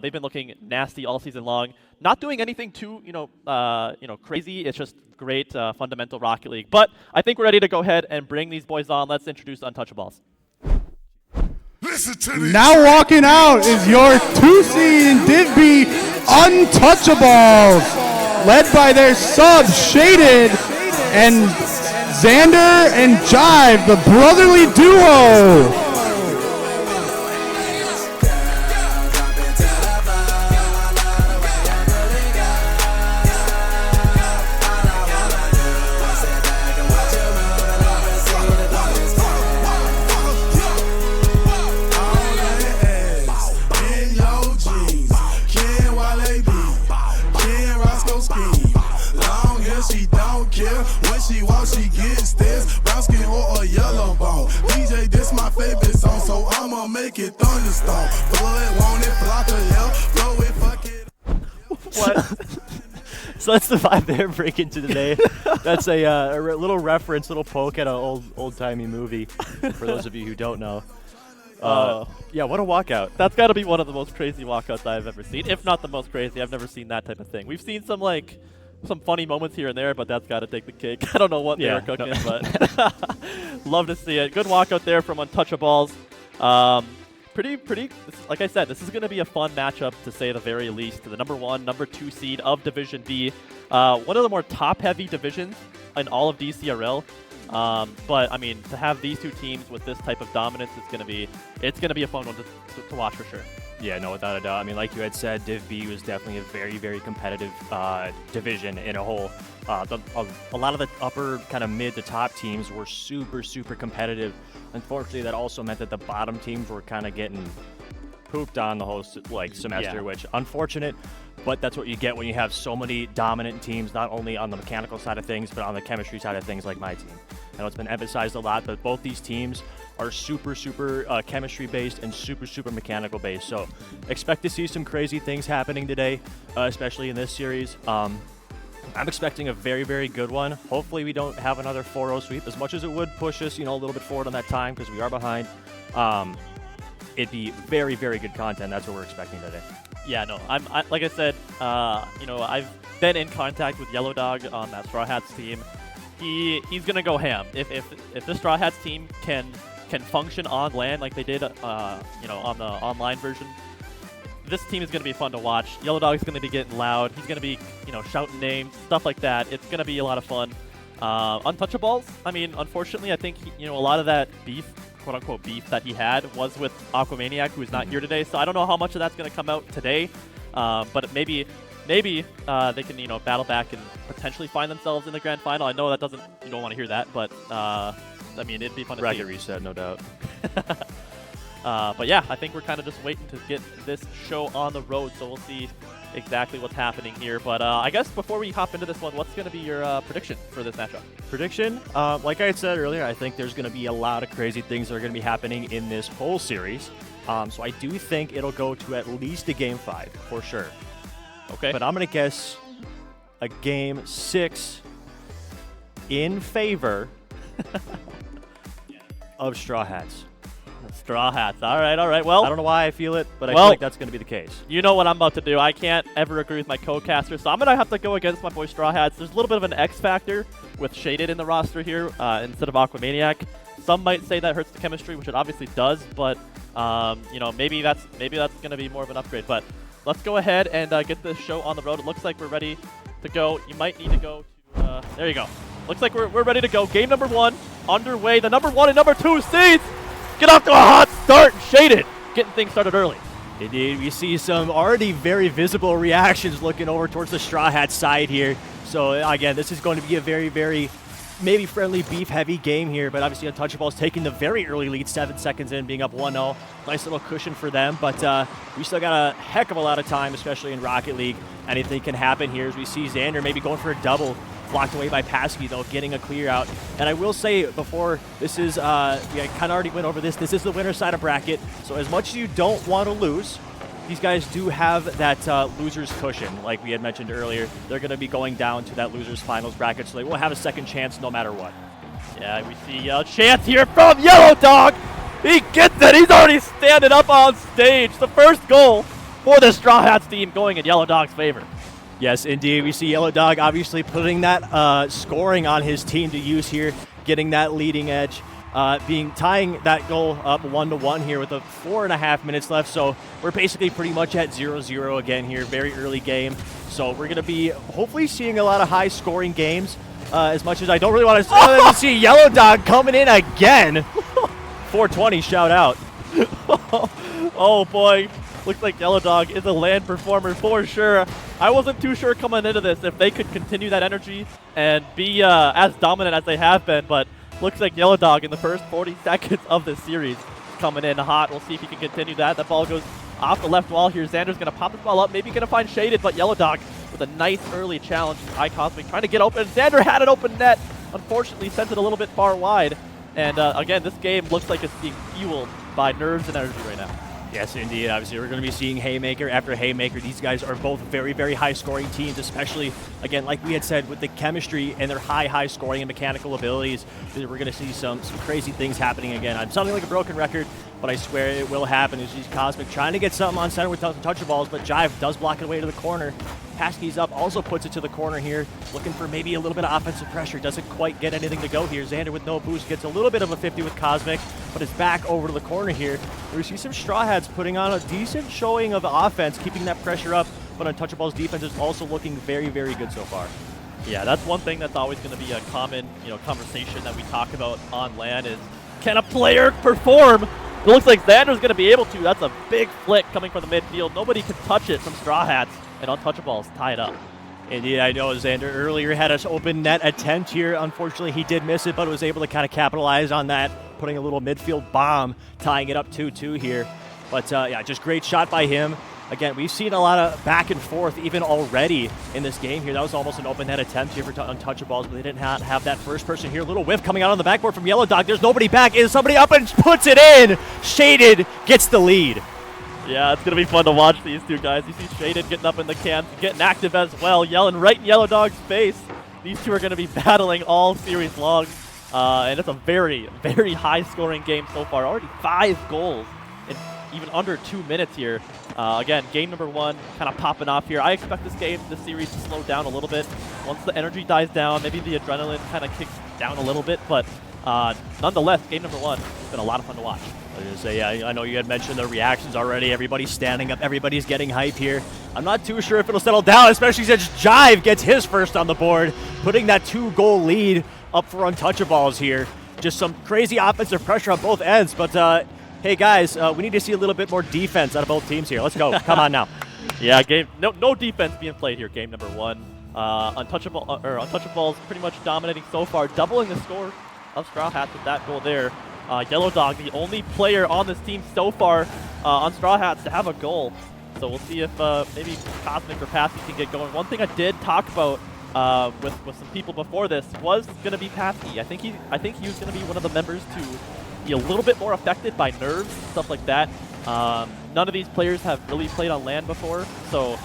They've been looking nasty all season long. Not doing anything too, crazy. It's just great fundamental Rocket League. But I think we're ready to go ahead and bring these boys on. Let's introduce Untouchaballs. Now walking out is your 2 seed in Div B, Untouchaballs, led by their subs, Shaded and Xander and Jive, the brotherly duo. When she walks, she gets this brown skin or a yellow bone. DJ, this my favorite song, so I'ma make it thunderstorm. Blood, want it, block a yell, blow it, fuck it. What? So that's the vibe they're breaking to today. That's a little reference, little poke at an old-timey movie, for those of you who don't know. Yeah, what a walkout. That's got to be one of the most crazy walkouts I've ever seen, if not the most crazy. I've never seen that type of thing. We've seen some funny moments here and there, but that's got to take the cake. I don't know what they were cooking, but love to see it. Good walkout there from Untouchaballs. Pretty. Like I said, this is going to be a fun matchup to say the very least. The number 1, number 2 seed of Division B, one of the more top-heavy divisions in all of DCRL. But I mean, to have these two teams with this type of dominance, it's going to be a fun one to watch for sure. Yeah, no, without a doubt. I mean, like you had said, Div B was definitely a very, very competitive division in a whole. A lot of the upper kind of mid to top teams were super, super competitive. Unfortunately, that also meant that the bottom teams were kind of getting pooped on the whole semester, which unfortunate. But that's what you get when you have so many dominant teams, not only on the mechanical side of things, but on the chemistry side of things like my team. I know it's been emphasized a lot, but both these teams are super, super chemistry-based and super, super mechanical-based. So expect to see some crazy things happening today, especially in this series. I'm expecting a very, very good one. Hopefully we don't have another 4-0 sweep, as much as it would push us, a little bit forward on that time because we are behind. It'd be very, very good content. That's what we're expecting today. Yeah, no, like I said, I've been in contact with Yellow Dog on that Straw Hats team. He's gonna go ham. If the Straw Hats team can function on LAN like they did, on the online version, this team is gonna be fun to watch. Yellow Dog is gonna be getting loud. He's gonna be, shouting names, stuff like that. It's gonna be a lot of fun. Untouchaballs. I mean, unfortunately, I think a lot of that beef, quote-unquote beef that he had was with Aquamaniac, who is not here today. So I don't know how much of that's going to come out today, but maybe they can battle back and potentially find themselves in the grand final. I know you don't want to hear that, but I mean, it'd be fun to see. Bracket reset, no doubt. But yeah, I think we're kind of just waiting to get this show on the road, so we'll see exactly what's happening here. But I guess before we hop into this one, what's going to be your prediction for this matchup? Prediction? Like I had said earlier, I think there's going to be a lot of crazy things that are going to be happening in this whole series. So I do think it'll go to at least a Game 5, for sure. Okay. But I'm going to guess a Game 6 in favor of Straw Hats. Straw Hats. All right. Well, I don't know why I feel it, but I feel like that's going to be the case. You know what I'm about to do. I can't ever agree with my co-caster, so I'm going to have to go against my boy Straw Hats. There's a little bit of an X factor with Shaded in the roster here instead of Aquamaniac. Some might say that hurts the chemistry, which it obviously does, but maybe that's going to be more of an upgrade. But let's go ahead and get this show on the road. It looks like we're ready to go. You might need to go to there you go. Looks like we're ready to go. Game number 1 underway. The number 1 and number 2 seeds get off to a hot start. Shaded getting things started early. Indeed, we see some already very visible reactions looking over towards the Straw Hat side here. So again, this is going to be a very, very maybe friendly beef-heavy game here, but obviously Untouchaballs taking the very early lead, 7 seconds in, being up 1-0. Nice little cushion for them, but we still got a heck of a lot of time, especially in Rocket League. Anything can happen here as we see Xander maybe going for a double. Blocked away by Pasky, though, getting a clear out. And I will say before, this is, we kind of already went over this, this is the winner's side of bracket. So as much as you don't want to lose, these guys do have that loser's cushion. Like we had mentioned earlier, they're going to be going down to that loser's finals bracket, so they will have a second chance no matter what. Yeah, we see a chance here from Yellow Dog. He gets it. He's already standing up on stage. The first goal for the Straw Hats team going in Yellow Dog's favor. Yes, indeed. We see Yellow Dog obviously putting that scoring on his team to use here, getting that leading edge, tying that goal up 1-1 here with 4.5 minutes left. So we're basically pretty much at 0-0 again here, very early game. So we're going to be hopefully seeing a lot of high-scoring games. As much as I don't really want to see Yellow Dog coming in again. 420, shout out. Oh boy, looks like Yellow Dog is a land performer for sure. I wasn't too sure coming into this if they could continue that energy and be as dominant as they have been, but looks like Yellow Dog in the first 40 seconds of this series coming in hot. We'll see if he can continue that. That ball goes off the left wall here. Xander's going to pop this ball up, maybe going to find Shaded, but Yellow Dog with a nice early challenge. iCosmic trying to get open. Xander had an open net. Unfortunately, sent it a little bit far wide. And again, this game looks like it's being fueled by nerves and energy right now. Yes, indeed. Obviously, we're going to be seeing Haymaker after Haymaker. These guys are both very, very high-scoring teams, especially, again, like we had said, with the chemistry and their high scoring and mechanical abilities. We're going to see some crazy things happening again. I'm sounding like a broken record, but I swear it will happen. It's just Cosmic trying to get something on center with Untouchaballs, but Jive does block it away to the corner. Pasky's up, also puts it to the corner here, looking for maybe a little bit of offensive pressure. Doesn't quite get anything to go here. Xander with no boost gets a little bit of a 50 with Cosmic, but it's back over to the corner here. We see some Straw Hats putting on a decent showing of offense, keeping that pressure up, but Untouchaballs' defense is also looking very, very good so far. Yeah, that's one thing that's always going to be a common, conversation that we talk about on LAN is, can a player perform? It looks like Xander's going to be able to. That's a big flick coming from the midfield. Nobody can touch it from Straw Hats, and Untouchaballs tie it up. Indeed, I know Xander earlier had an open net attempt here. Unfortunately, he did miss it, but was able to kind of capitalize on that, putting a little midfield bomb, tying it up 2-2 here. But yeah, just great shot by him. Again, we've seen a lot of back and forth even already in this game here. That was almost an open net attempt here for Untouchaballs, but they didn't have that first person here. Little whiff coming out on the backboard from Yellow Dog. There's nobody back. Is somebody up and puts it in? Shaded gets the lead. Yeah, it's going to be fun to watch these two guys. You see Shaded getting up in the can, getting active as well, yelling right in Yellow Dog's face. These two are going to be battling all series long, and it's a very, very high-scoring game so far. Already 5 goals in even under 2 minutes here. Again, game number 1 kind of popping off here. I expect this series to slow down a little bit. Once the energy dies down, maybe the adrenaline kind of kicks down a little bit, but nonetheless, game number 1 has been a lot of fun to watch. I was going to say, yeah, I know you had mentioned the reactions already. Everybody's standing up. Everybody's getting hype here. I'm not too sure if it'll settle down, especially since Jive gets his first on the board, putting that 2-goal lead up for Untouchaballs here. Just some crazy offensive pressure on both ends, but hey guys, we need to see a little bit more defense out of both teams here. Let's go. Come on now. Yeah, no defense being played here. Game number 1. Untouchaballs pretty much dominating so far, doubling the score of Straw Hats with that goal there. Yellow Dog, the only player on this team so far on Straw Hats to have a goal. So we'll see if maybe Cosmic or Passy can get going. One thing I did talk about with some people before this was going to be Passy. I think he was going to be one of the members to be a little bit more affected by nerves, stuff like that. None of these players have really played on LAN before, so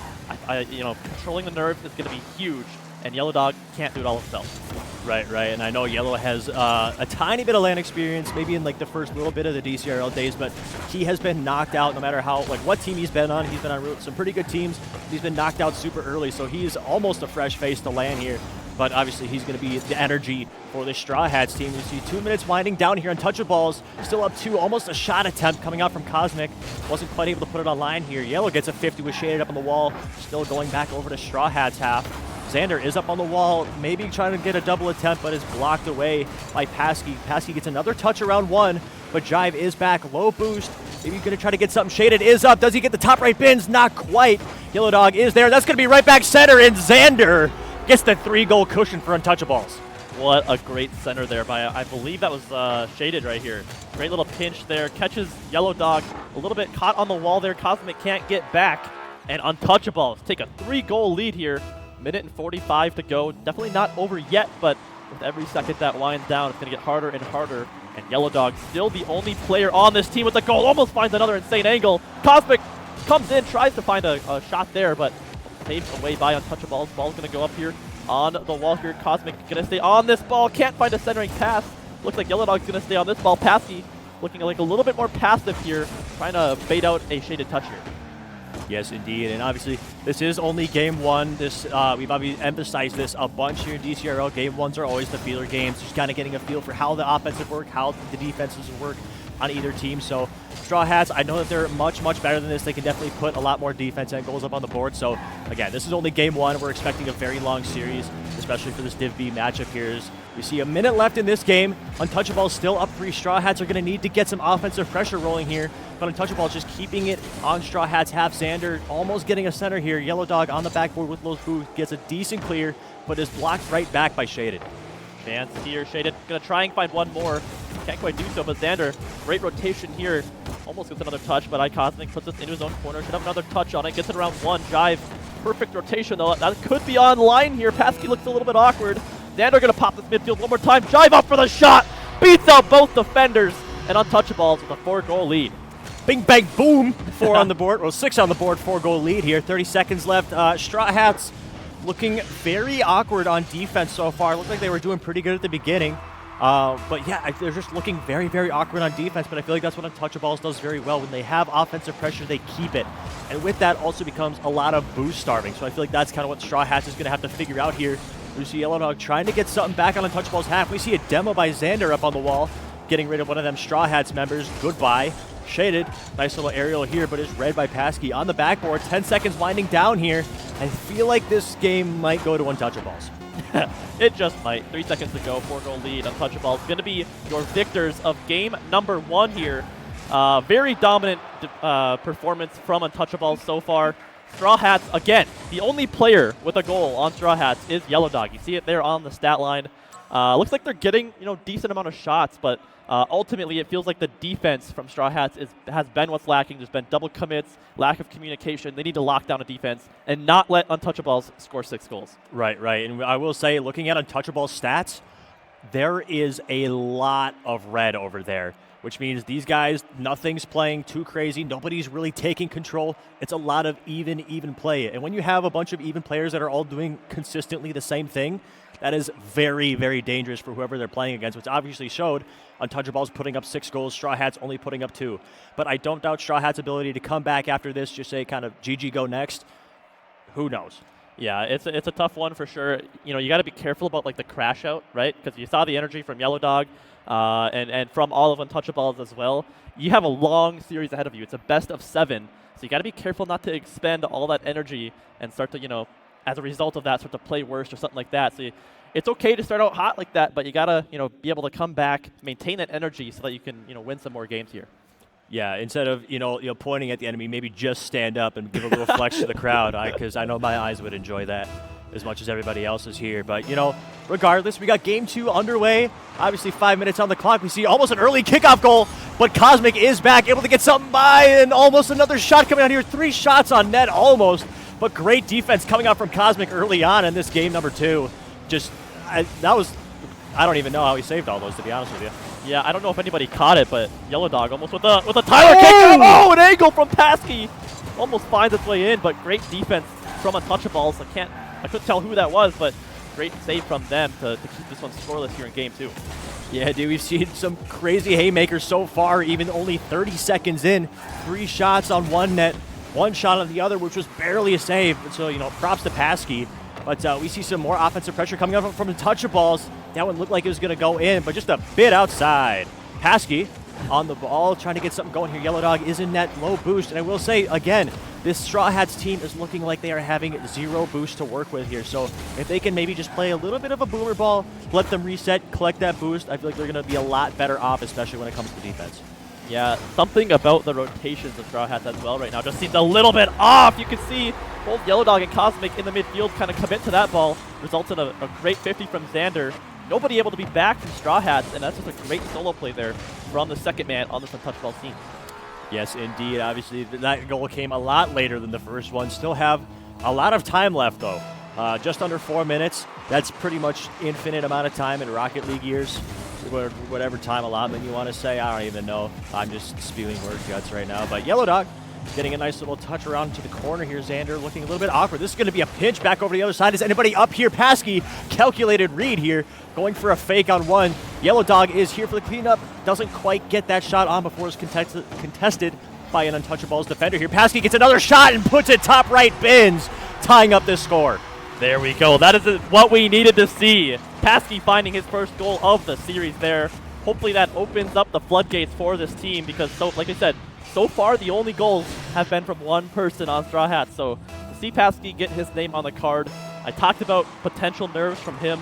controlling the nerves is going to be huge. And Yellow Dog can't do it all himself. Right. And I know Yellow has a tiny bit of LAN experience, maybe in like the first little bit of the Dcrl days, but he has been knocked out no matter what team he's been on. He's been on some pretty good teams. He's been knocked out super early, so he's almost a fresh face to LAN here. But obviously he's going to be the energy for the Straw Hats team. You see 2 minutes winding down here. Untouchaballs still up 2, almost a shot attempt coming out from Cosmic. Wasn't quite able to put it on line here. Yellow gets a 50 with Shaded up on the wall. Still going back over to Straw Hats half. Xander is up on the wall, maybe trying to get a double attempt, but is blocked away by Pasky. Pasky gets another touch around 1, but Jive is back. Low boost. Maybe he's going to try to get something. Shaded is up. Does he get the top right bins? Not quite. Yellow Dog is there. That's going to be right back center, and Xander gets the 3-goal cushion for Untouchaballs. What a great center there by, I believe that was Shaded right here. Great little pinch there. Catches Yellow Dog a little bit caught on the wall there. Cosmic can't get back, and Untouchaballs take a 3-goal lead here. Minute and 45 to go. Definitely not over yet, but with every second that winds down, it's going to get harder and harder. And Yellow Dog still the only player on this team with the goal. Almost finds another insane angle. Cosmic comes in, tries to find a shot there, but saved away by Untouchaballs. Ball's going to go up here on the wall here. Cosmic going to stay on this ball. Can't find a centering pass. Looks like Yellow Dog's going to stay on this ball. Passy looking like a little bit more passive here, trying to bait out a Shaded touch here. Yes, indeed, and obviously this is only game one. This we've obviously emphasized this a bunch here in DCRL. Game ones are always the feeler games, just kind of getting a feel for how the offensive work, how the defenses work on either team. So Straw Hats, I know that they're much, much better than this. They can definitely put a lot more defense and goals up on the board. So again, this is only game one. We're expecting a very long series, especially for this Div B matchup here. We see a minute left in this game. Untouchaballs still up 3. Straw Hats are going to need to get some offensive pressure rolling here, but Untouchaballs just keeping it on Straw Hats. Half Xander almost getting a center here. Yellow Dog on the backboard with Lowe's Booth gets a decent clear, but is blocked right back by Shaded. Chance here, Shaded gonna try and find one more. Can't quite do so, but Xander, great rotation here. Almost gets another touch, but iCosmic puts it into his own corner. Should have another touch on it. Gets it around 1. Jive. Perfect rotation, though. That could be online here. Pasky looks a little bit awkward. Xander gonna pop this midfield one more time. Jive up for the shot. Beats out both defenders. And Untouchaballs with a 4-goal lead. Bing, bang, boom. 4 on the board, or 6 on the board. 4-goal lead here. 30 seconds left. Straw Hats looking very awkward on defense so far. Looked like they were doing pretty good at the beginning. But yeah, they're just looking very, very awkward on defense, but I feel like that's what Untouchaballs does very well. When they have offensive pressure, they keep it. And with that also becomes a lot of boost starving. So I feel like that's kind of what Straw Hats is going to have to figure out here. We see Yellow Dog trying to get something back on Untouchaballs' half. We see a demo by Xander up on the wall, getting rid of one of them Straw Hats members. Goodbye. Shaded. Nice little aerial here, but is read by Pasky on the backboard. 10 seconds winding down here. I feel like this game might go to Untouchaballs. It just might. 3 seconds to go, 4-goal lead. Untouchaballs going to be your victors of game number 1 here. Very dominant performance from Untouchaballs so far. Straw Hats, again, the only player with a goal on Straw Hats is Yellow Dog. You see it there on the stat line. Looks like they're getting, decent amount of shots, but ultimately it feels like the defense from Straw Hats has been what's lacking. There's been double commits, lack of communication. They need to lock down a defense and not let Untouchaballs score 6 goals. Right. And I will say, looking at Untouchaballs' stats, there is a lot of red over there, which means these guys, nothing's playing too crazy. Nobody's really taking control. It's a lot of even play. And when you have a bunch of even players that are all doing consistently the same thing, that is very, very dangerous for whoever they're playing against, which obviously showed Untouchaballs putting up 6 goals, Straw Hats only putting up 2. But I don't doubt Straw Hats' ability to come back after this, just say kind of GG go next. Who knows? Yeah, it's a tough one for sure. You got to be careful about the crash out, right? Because you saw the energy from Yellow Dog and from all of Untouchaballs as well. You have a long series ahead of you. It's a best of 7, so you got to be careful not to expend all that energy and start to, as a result of that, start to play worse or something like that. So it's okay to start out hot like that, but you got to, be able to come back, maintain that energy so that you can, win some more games here. Yeah, instead of pointing at the enemy, maybe just stand up and give a little flex to the crowd, because I know my eyes would enjoy that as much as everybody else is here. But regardless, we got game 2 underway. Obviously, 5 minutes on the clock. We see almost an early kickoff goal, but Cosmic is back, able to get something by, and almost another shot coming out here. 3 shots on net, almost, but great defense coming out from Cosmic early on in this game number 2. I don't even know how he saved all those, to be honest with you. Yeah, I don't know if anybody caught it, but Yellow Dog almost with a Tyler kick. Oh, an angle from Pasky. Almost finds its way in, but great defense from Untouchaballs. I couldn't tell who that was, but great save from them to keep this one scoreless here in game 2. Yeah, dude, we've seen some crazy haymakers so far, even only 30 seconds in. 3 shots on one net, 1 shot on the other, which was barely a save. So, props to Pasky. But we see some more offensive pressure coming up from Untouchaballs. That one looked like it was going to go in, but just a bit outside. Pasky on the ball, trying to get something going here. Yellow Dog is in net, low boost. And I will say, again, this Straw Hats team is looking like they are having 0 boost to work with here. So if they can maybe just play a little bit of a boomer ball, let them reset, collect that boost, I feel like they're going to be a lot better off, especially when it comes to defense. Yeah, something about the rotations of Straw Hats as well right now just seems a little bit off. You can see both Yellow Dog and Cosmic in the midfield kind of commit to that ball. Results in a great 50 from Xander. Nobody able to be back from Straw Hats, and that's just a great solo play there from the second man on this Untouchaballs team. Yes, indeed. Obviously, that goal came a lot later than the first one. Still have a lot of time left, though. Just under 4 minutes. That's pretty much infinite amount of time in Rocket League years. Whatever time allotment you want to say, I don't even know. I'm just spewing word guts right now. But Yellow Dog getting a nice little touch around to the corner here. Xander looking a little bit awkward. This is going to be a pinch back over the other side. Is anybody up here? Pasky, calculated read here, going for a fake on one. Yellow Dog is here for the cleanup. Doesn't quite get that shot on before it's contested. by an Untouchaballs defender here. Paskey gets another shot and puts it top right bins, tying up this score. There we go. That is what we needed to see. Paskey finding his first goal of the series there. Hopefully that opens up the floodgates for this team because, like I said, so far the only goals have been from one person on Straw Hats. So to see Paskey get his name on the card, I talked about potential nerves from him.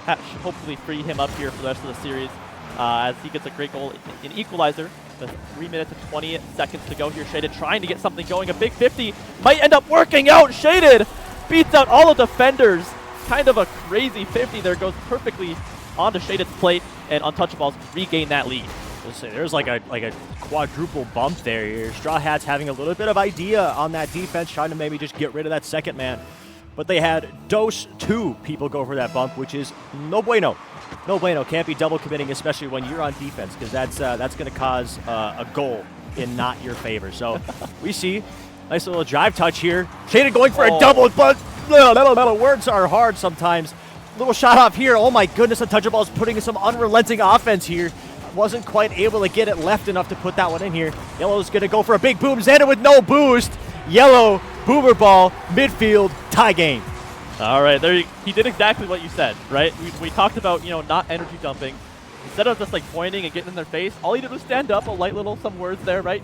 That should hopefully free him up here for the rest of the series as he gets a great goal in equalizer. With 3 minutes and 20 seconds to go here. Shaded trying to get something going. A big 50 might end up working out. Shaded beats out all the defenders. Kind of a crazy 50 there. Goes perfectly onto Shaded's plate, and Untouchaballs regain that lead. Let's say there's like a quadruple bump there here. Straw Hats having a little bit of idea on that defense, trying to maybe just get rid of that second man. But they had two people go for that bump, which is no bueno. No bueno. Can't be double committing, especially when you're on defense, because that's going to cause a goal in not your favor. So we see nice little drive touch here. Shaded going for a double, but words are hard sometimes. Little shot off here. Oh my goodness, Untouchaballs putting some unrelenting offense here. Wasn't quite able to get it left enough to put that one in here. Yellow's going to go for a big boom. Xander with no boost. Yellow, boomer ball, midfield, tie game. All right, there he did exactly what you said, right? We talked about, not energy dumping. Instead of just like pointing and getting in their face, all he did was stand up, some words there, right?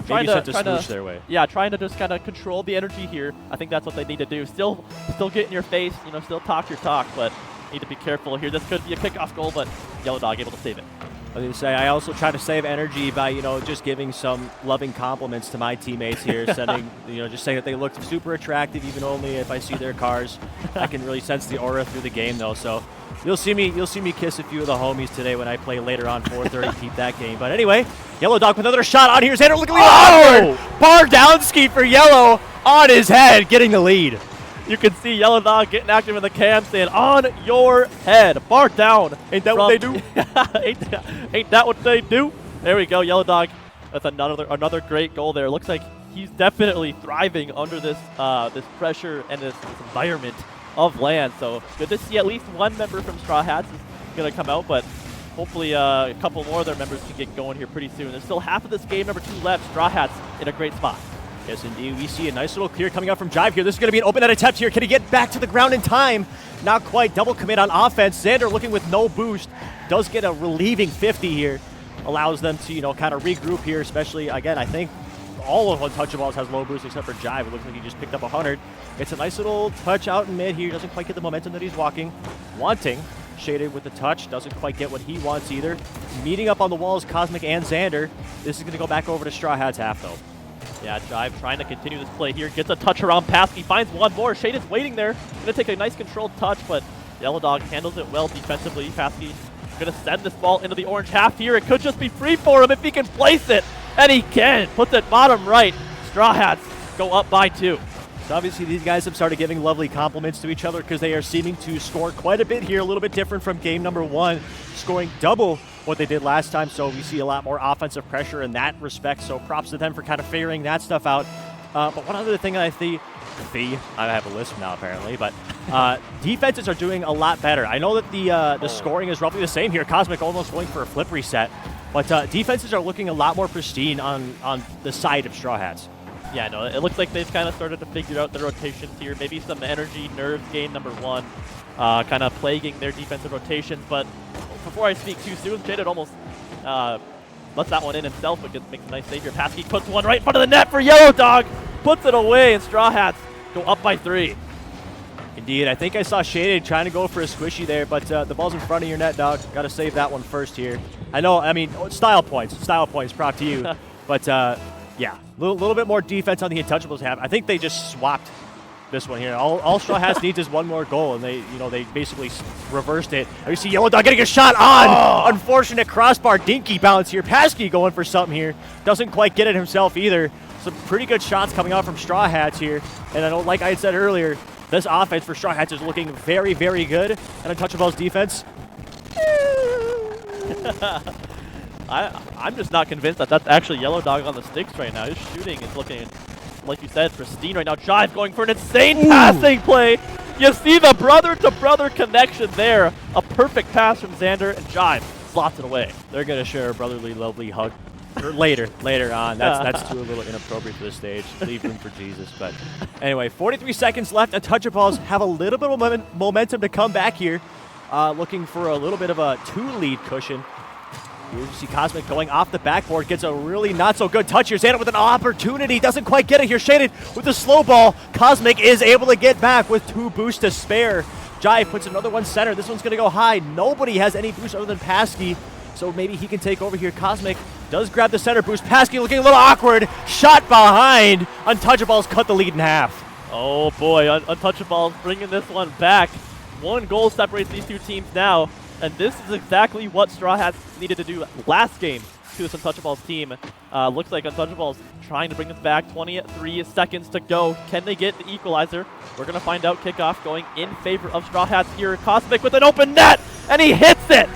Maybe sent a swoosh their way. Yeah, trying to just kind of control the energy here. I think that's what they need to do. Still get in your face, still talk your talk, but need to be careful here. This could be a kickoff goal, but Yellow Dog able to save it. I was going to say, I also try to save energy by, just giving some loving compliments to my teammates here, sending, just saying that they look super attractive, even only if I see their cars. I can really sense the aura through the game, though. So you'll see me kiss a few of the homies today when I play later on 4:30, keep that game. But anyway, Yellow Dog with another shot on here. Xander looking awkward. Bar down ski for Yellow on his head, getting the lead. You can see Yellow Dog getting active in the cam, saying, "On your head, bar down." Ain't that what they do? ain't that what they do? There we go, Yellow Dog. That's another great goal there. Looks like he's definitely thriving under this this pressure and this environment of land. So good to see at least one member from Straw Hats is going to come out, but hopefully a couple more of their members can get going here pretty soon. There's still half of this game, number 2 left. Straw Hats in a great spot. Yes, indeed. We see a nice little clear coming out from Jive here. This is going to be an open-ended attempt here. Can he get back to the ground in time? Not quite. Double commit on offense. Xander looking with no boost. Does get a relieving 50 here. Allows them to, kind of regroup here, especially, again, I think all of Untouchaballs has low boost except for Jive. It looks like he just picked up 100. It's a nice little touch out in mid here. Doesn't quite get the momentum that he's wanting. Shaded with the touch. Doesn't quite get what he wants either. Meeting up on the walls, Cosmic and Xander. This is going to go back over to Straw Hats half, though. Yeah, Jive trying to continue this play here. Gets a touch around Paskey. Finds one more. Shaded's waiting there. Going to take a nice controlled touch, but Yellow Dog handles it well defensively. Paskey going to send this ball into the orange half here. It could just be free for him if he can place it. And he can. Puts it bottom right. Straw Hats go up by 2. So obviously these guys have started giving lovely compliments to each other because they are seeming to score quite a bit here. A little bit different from game number 1, scoring double what they did last time. So we see a lot more offensive pressure in that respect. So props to them for kind of figuring that stuff out. But one other thing that I think, I have a list now apparently, but defenses are doing a lot better. I know that the scoring is roughly the same here. Cosmic almost going for a flip reset. But defenses are looking a lot more pristine on the side of Straw Hats. Yeah, no, it looks like they've kind of started to figure out their rotations here. Maybe some energy, nerves game number 1, kind of plaguing their defensive rotations. But before I speak too soon, Jaded almost lets that one in himself, but makes a nice save here. Paskey puts one right in front of the net for Yellow Dog. Puts it away, and Straw Hats go up by 3. Indeed, I think I saw Shaded trying to go for a squishy there, but the ball's in front of your net, dog. Got to save that one first here. Style points, prop to you. But yeah, a little bit more defense on the Untouchaballs have. I think they just swapped this one here. All Straw Hats needs is one more goal, and they basically reversed it. And you see Yellow Dog getting a shot on. Oh. Unfortunate crossbar dinky bounce here. Paskey going for something here. Doesn't quite get it himself either. Some pretty good shots coming out from Straw Hats here. And I know, like I had said earlier, this offense for Straw Hats is looking very, very good. And Untouchaballs defense. I'm just not convinced that that's actually Yellow Dog on the sticks right now. His shooting is looking, like you said, pristine right now. Jive going for an insane passing play. You see the brother-to-brother connection there. A perfect pass from Xander, and Jive slots it away. They're going to share a brotherly, lovely hug. Or later on. That's too a little inappropriate for this stage. Leave room for Jesus. But anyway, 43 seconds left. Untouchaballs have a little bit of momentum to come back here. Looking for a little bit of a 2-lead cushion. Here you see Cosmic going off the backboard, gets a really not so good touch here. Xander with an opportunity, doesn't quite get it here. Shaded with the slow ball. Cosmic is able to get back with 2 boosts to spare. Jive puts another one center. This one's going to go high. Nobody has any boost other than Paskey, so maybe he can take over here. Cosmic does grab the center boost. Paskey looking a little awkward. Shot behind. Untouchaballs cut the lead in half. Oh boy, Untouchaballs bringing this one back. 1 goal separates these 2 teams now, and this is exactly what Straw Hats needed to do last game to this Untouchaballs team. Looks like Untouchaballs trying to bring this back. 23 seconds to go. Can they get the equalizer? We're going to find out. Kickoff going in favor of Straw Hats here. Cosmic with an open net, and he hits it!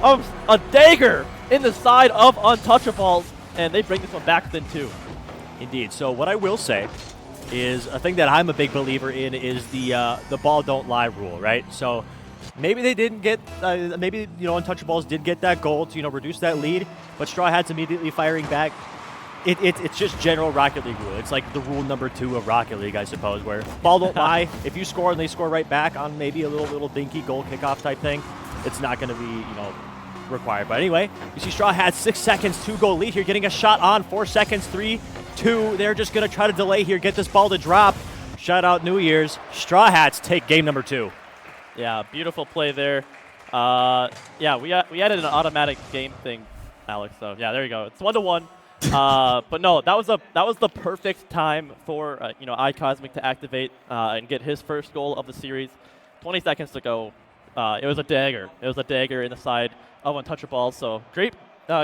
A dagger in the side of Untouchaballs, and they bring this one back within 2. Indeed. So what I will say is a thing that I'm a big believer in is the ball don't lie rule, right? So maybe they didn't get, maybe Untouchaballs did get that goal to reduce that lead, but Straw Hats immediately firing back. It's just general Rocket League rule. It's like the rule number 2 of Rocket League, I suppose, where ball don't lie. If you score and they score right back on maybe a little dinky goal kickoff type thing, it's not going to be required. But anyway, you see Straw Hats 6 seconds, 2-goal lead here, getting a shot on 4 seconds, 3, 2. They're just going to try to delay here, get this ball to drop. Shout out New Year's. Straw Hats take game number 2. Yeah, beautiful play there. Yeah, we added an automatic game thing, Alex. So yeah, there you go. It's 1-1. But no, that was the perfect time for iCosmic to activate and get his first goal of the series. 20 seconds to go. It was a dagger. It was a dagger in the side of Untouchaballs. So great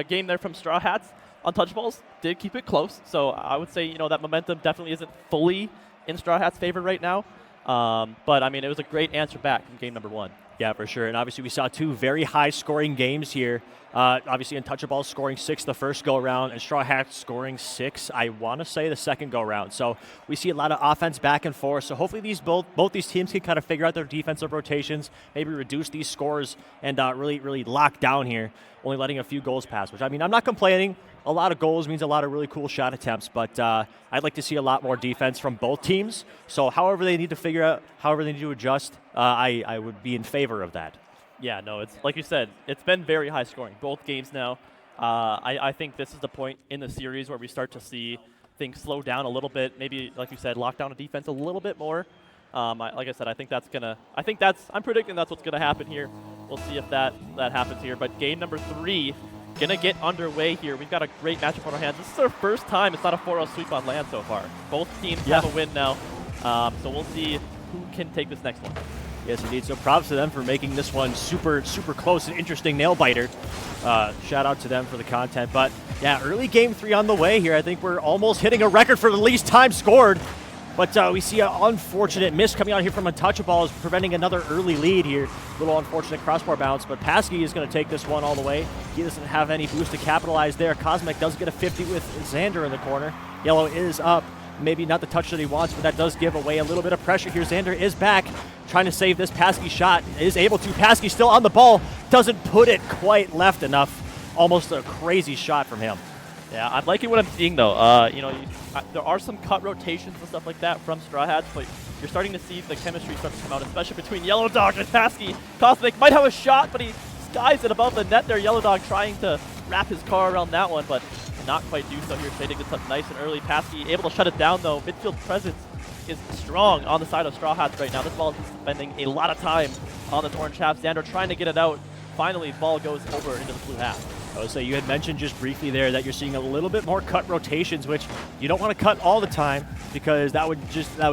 game there from Straw Hats. Untouchaballs did keep it close. So I would say that momentum definitely isn't fully in Straw Hats' favor right now. But I mean, it was a great answer back from game number 1. Yeah, for sure. And obviously we saw 2 very high-scoring games here. Obviously Untouchaballs scoring 6 the first go-around, and Straw Hats scoring 6, I want to say, the second go-around. So we see a lot of offense back and forth. So hopefully both these teams can kind of figure out their defensive rotations, maybe reduce these scores, and really lock down here, only letting a few goals pass, which, I mean, I'm not complaining. A lot of goals means a lot of really cool shot attempts, but I'd like to see a lot more defense from both teams. So however they need to figure out, however they need to adjust, I would be in favor of that. Yeah, no, it's like you said, it's been very high scoring, both games now. I think this is the point in the series where we start to see things slow down a little bit. Maybe, like you said, lock down a defense a little bit more. Like I said, I'm predicting that's what's gonna happen here. We'll see if that happens here. But game number 3 gonna get underway here. We've got a great matchup on our hands. This is our first time it's not a 4-0 sweep on land so far. Both teams have a win now. So we'll see who can take this next one. Yes, indeed. So props to them for making this one super close and interesting nail biter. Shout out to them for the content. But yeah, early game 3 on the way here. I think we're almost hitting a record for the least time scored. But we see an unfortunate miss coming out here from Untouchaballs, preventing another early lead here. A little unfortunate crossbar bounce, but Paskey is going to take this one all the way. He doesn't have any boost to capitalize there. Cosmic does get a 50 with Xander in the corner. Yellow is up. Maybe not the touch that he wants, but that does give away a little bit of pressure here. Xander is back, trying to save this Paskey shot. Is able to. Paskey still on the ball. Doesn't put it quite left enough. Almost a crazy shot from him. Yeah, I'm liking what I'm seeing, though. There are some cut rotations and stuff like that from Straw Hats, but you're starting to see the chemistry start to come out, especially between Yellow Dog and Paskey. Cosmic might have a shot, but he skies it above the net there. Yellow Dog trying to wrap his car around that one, but not quite do so here. Shading gets up nice and early. Paskey able to shut it down, though. Midfield presence is strong on the side of Straw Hats right now. This ball is spending a lot of time on this orange half. Xander trying to get it out. Finally, ball goes over into the blue half. I would say you had mentioned just briefly there that you're seeing a little bit more cut rotations, which you don't want to cut all the time because that would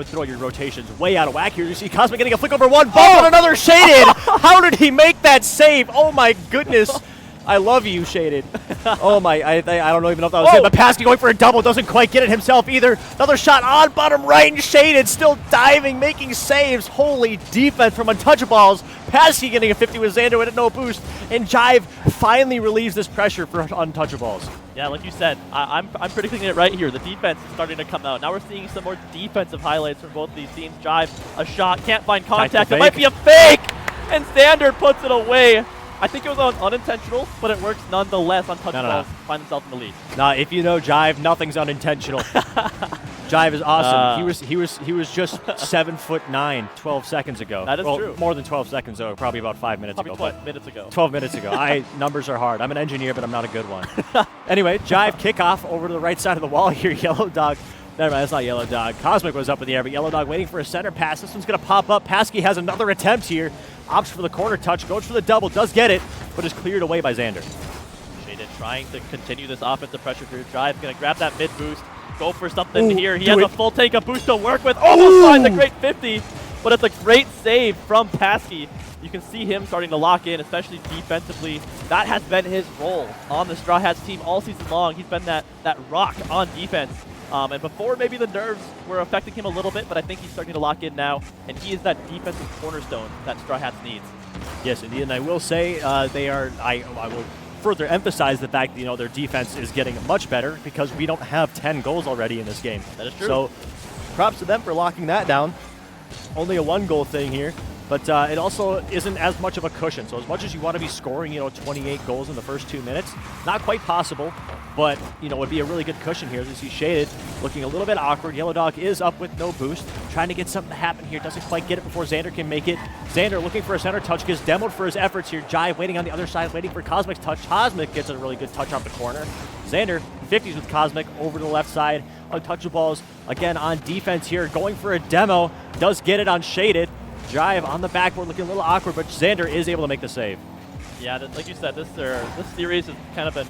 throw your rotations way out of whack here. You see Cosmic getting a flick over one, ball and another Shaded. How did he make that save? Oh my goodness. I love you, Shaded. Oh my, I don't even know if that was it, but Paskey going for a double, doesn't quite get it himself either. Another shot on bottom right, and Shaded still diving, making saves. Holy defense from Untouchaballs. Paskey getting a 50 with Xander with no boost, and Jive finally relieves this pressure for Untouchaballs. Yeah, like you said, I'm predicting it right here. The defense is starting to come out. Now we're seeing some more defensive highlights from both these teams. Jive, a shot, can't find contact. It might be a fake, and Xander puts it away. I think it was unintentional, but it works nonetheless. Untouchables find themselves in the lead. Nah, if you know Jive, nothing's unintentional. Jive is awesome. He was just 7'9", 12 seconds ago. That is true. More than 12 seconds ago, probably about 5 minutes Probably ago. 12 minutes ago. 12 minutes ago. Numbers are hard. I'm an engineer, but I'm not a good one. Anyway, Jive kickoff over to the right side of the wall here. Yellow Dog. Never mind, that's not Yellow Dog. Cosmic was up in the air, but Yellow Dog waiting for a center pass. This one's going to pop up. Paskey has another attempt here. Opts for the corner touch, goes for the double, does get it, but is cleared away by Xander. Shaded trying to continue this offensive pressure through Jive. Going to grab that mid boost. Go for something here. He has a full take of boost to work with. Almost finds a great 50, but it's a great save from Paskey. You can see him starting to lock in, especially defensively. That has been his role on the Straw Hats team all season long. He's been that rock on defense. And before, maybe the nerves were affecting him a little bit, but I think he's starting to lock in now, and he is that defensive cornerstone that Straw Hats needs. Yes, indeed, and I will say they are. I will further emphasize the fact that their defense is getting much better because we don't have 10 goals already in this game. That is true. So props to them for locking that down. Only a 1-goal thing here, but it also isn't as much of a cushion. So as much as you want to be scoring 28 goals in the first 2 minutes, not quite possible, but would be a really good cushion here. As you see Shaded looking a little bit awkward. Yellow Dog is up with no boost, trying to get something to happen here. Doesn't quite get it before Xander can make it. Xander looking for a center touch, gets demoed for his efforts here. Jive waiting on the other side, waiting for Cosmic's touch. Cosmic gets a really good touch off the corner. Xander 50s with Cosmic over to the left side. Untouchaballs again on defense here, going for a demo. Does get it on Shaded. Jive on the backboard looking a little awkward, but Xander is able to make the save. Yeah, like you said, this series has kind of been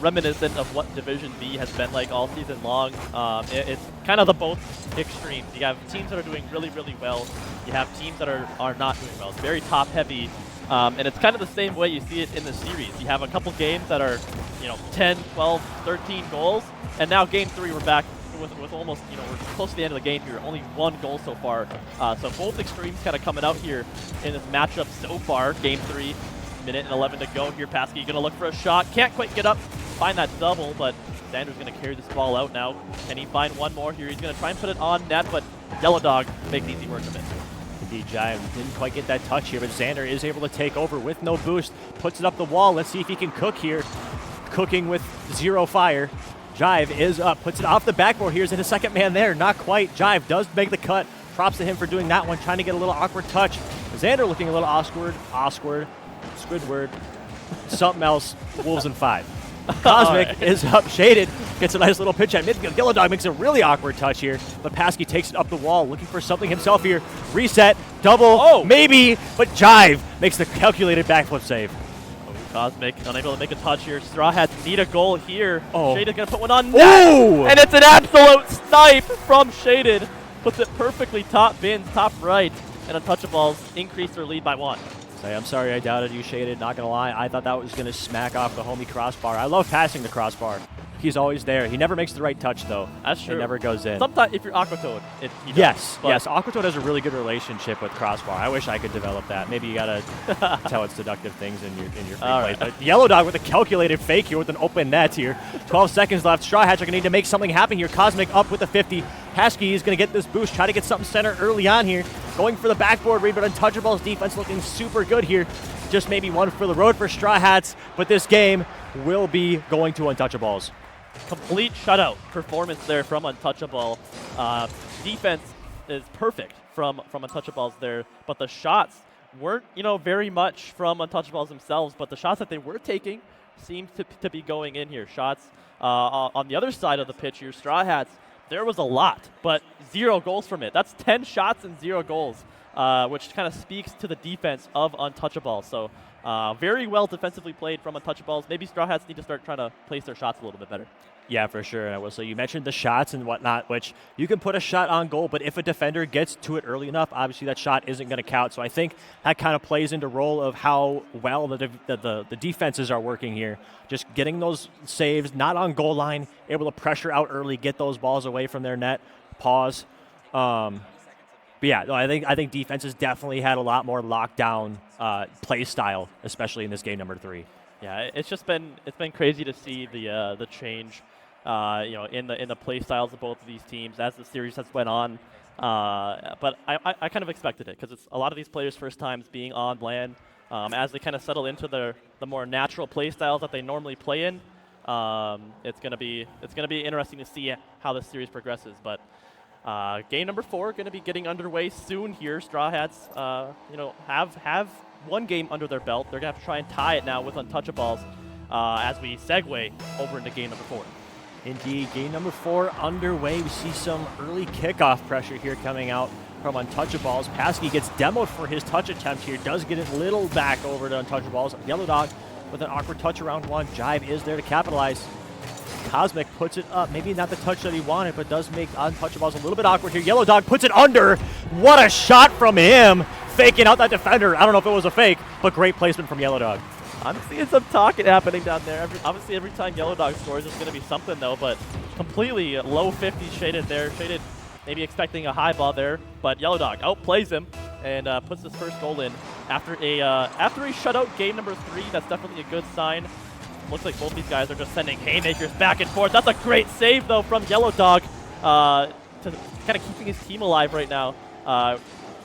reminiscent of what Division B has been like all season long. It's kind of the both extremes. You have teams that are doing really, really well. You have teams that are not doing well. It's very top-heavy, and it's kind of the same way you see it in the series. You have a couple games that are 10, 12, 13 goals, and now Game 3 we're back with almost, we're close to the end of the game here. Only 1 goal so far. So both extremes kind of coming out here in this matchup so far. Game 3, minute and 11 to go here. Paskey going to look for a shot. Can't quite get up, find that double, but Xander's going to carry this ball out now. Can he find one more here? He's going to try and put it on net, but Yellow Dog makes easy work of it. Indeed, Jive didn't quite get that touch here, but Xander is able to take over with no boost. Puts it up the wall. Let's see if he can cook here. Cooking with 0 fire. Jive is up, puts it off the backboard here. Is it a second man there? Not quite. Jive does make the cut. Props to him for doing that one, trying to get a little awkward touch. Xander looking a little Squidward, something else. Wolves in 5. Cosmic is up, Shaded, gets a nice little pitch at midfield. Yellow Dog makes a really awkward touch here, but Paskey takes it up the wall, looking for something himself here. Reset, double, maybe, but Jive makes the calculated backflip save. Cosmic unable to make a touch here. Straw Hats need a goal here. Shaded gonna put one on net, and it's an absolute snipe from Shaded. Puts it perfectly top bins, top right, and Untouchaballs increase their lead by 1. I'm sorry I doubted you, Shaded. Not gonna lie, I thought that was gonna smack off the homie crossbar. I love passing the crossbar. He's always there. He never makes the right touch, though. That's true. He never goes in. Sometimes, if you're Aquatoad, he does. Yes. Aquatoad has a really good relationship with crossbar. I wish I could develop that. Maybe you gotta tell its seductive things in your free play. But Yellow Dog with a calculated fake here with an open net here. 12 seconds left. Straw Hats are gonna need to make something happen here. Cosmic up with a 50. Paskey is gonna get this boost. Try to get something center early on here. Going for the backboard read, but Untouchaballs defense looking super good here. Just maybe one for the road for Straw Hats, but this game will be going to Untouchaballs. Complete shutout performance there from Untouchable. Defense is perfect from Untouchaballs there, but the shots weren't, very much from Untouchaballs themselves, but the shots that they were taking seemed to be going in here. Shots on the other side of the pitch here, Straw Hats, there was a lot, but 0 goals from it. That's 10 shots and 0 goals, which kind of speaks to the defense of Untouchaballs. So very well defensively played from Untouchaballs. Maybe Straw Hats need to start trying to place their shots a little bit better. Yeah, for sure. And I will say, you mentioned the shots and whatnot, which you can put a shot on goal, but if a defender gets to it early enough, obviously that shot isn't going to count. So I think that kind of plays into role of how well the defenses are working here. Just getting those saves, not on goal line, able to pressure out early, get those balls away from their net, pause. But yeah, no, I think defenses definitely had a lot more lockdown play style, especially in this game number 3. Yeah, it's been crazy to see the change, in the play styles of both of these teams as the series has went on. But I kind of expected it because it's a lot of these players' first times being on LAN. As they kind of settle into the more natural play styles that they normally play in, it's gonna be interesting to see how this series progresses. But game number 4 going to be getting underway soon here. Straw Hats, have one game under their belt. They're gonna have to try and tie it now with Untouchaballs as we segue over into game number 4. Indeed, game number 4 underway. We see some early kickoff pressure here coming out from Untouchaballs. Paskey gets demoed for his touch attempt here. Does get it little back over to Untouchaballs. Yellow Dog with an awkward touch around 1. Jive is there to capitalize. Cosmic puts it up. Maybe not the touch that he wanted, but does make Untouchaballs a little bit awkward here. Yellow Dog puts it under. What a shot from him. Faking out that defender. I don't know if it was a fake, but great placement from Yellow Dog. I'm seeing some talking happening down there. Obviously, every time Yellow Dog scores, there's going to be something, though, but completely low 50s Shaded there. Shaded maybe expecting a high ball there, but Yellow Dog outplays him and puts his first goal in. After a shutout game number 3, that's definitely a good sign. Looks like both these guys are just sending haymakers back and forth. That's a great save, though, from Yellow Dog to kind of keeping his team alive right now.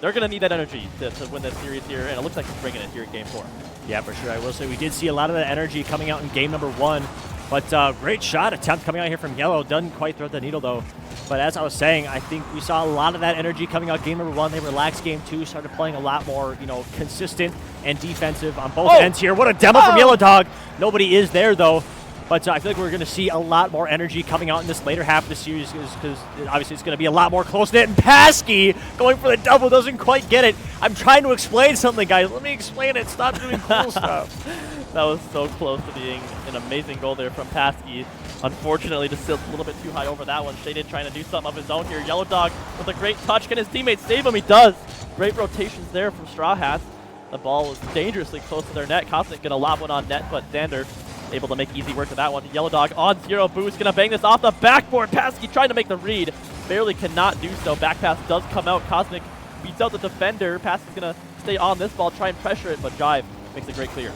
They're going to need that energy to win this series here, and it looks like he's bringing it here in game 4. Yeah, for sure. I will say we did see a lot of that energy coming out in game number 1, but great shot attempt coming out here from Yellow. Doesn't quite thread the needle, though. But as I was saying, I think we saw a lot of that energy coming out game number 1. They relaxed game 2, started playing a lot more, consistent and defensive on both ends here. What a demo from Yellow Dog. Nobody is there, though. But I feel like we're going to see a lot more energy coming out in this later half of the series because obviously it's going to be a lot more close-knit. And Paskey going for the double doesn't quite get it. I'm trying to explain something, guys. Let me explain it. Stop doing cool stuff. That was so close to being an amazing goal there from Paskey. Unfortunately, just a little bit too high over that one. Shaded trying to do something of his own here. Yellow Dog with a great touch. Can his teammates save him? He does. Great rotations there from Straw Hats. The ball was dangerously close to their net. Cosmic going to lob one on net, but Xander able to make easy work of that one. Yellow Dog on 0 boost. Going to bang this off the backboard. Paskey trying to make the read. Barely cannot do so. Back pass does come out. Cosmic beats out the defender. Paskey's going to stay on this ball, try and pressure it, but Jive makes a great clear.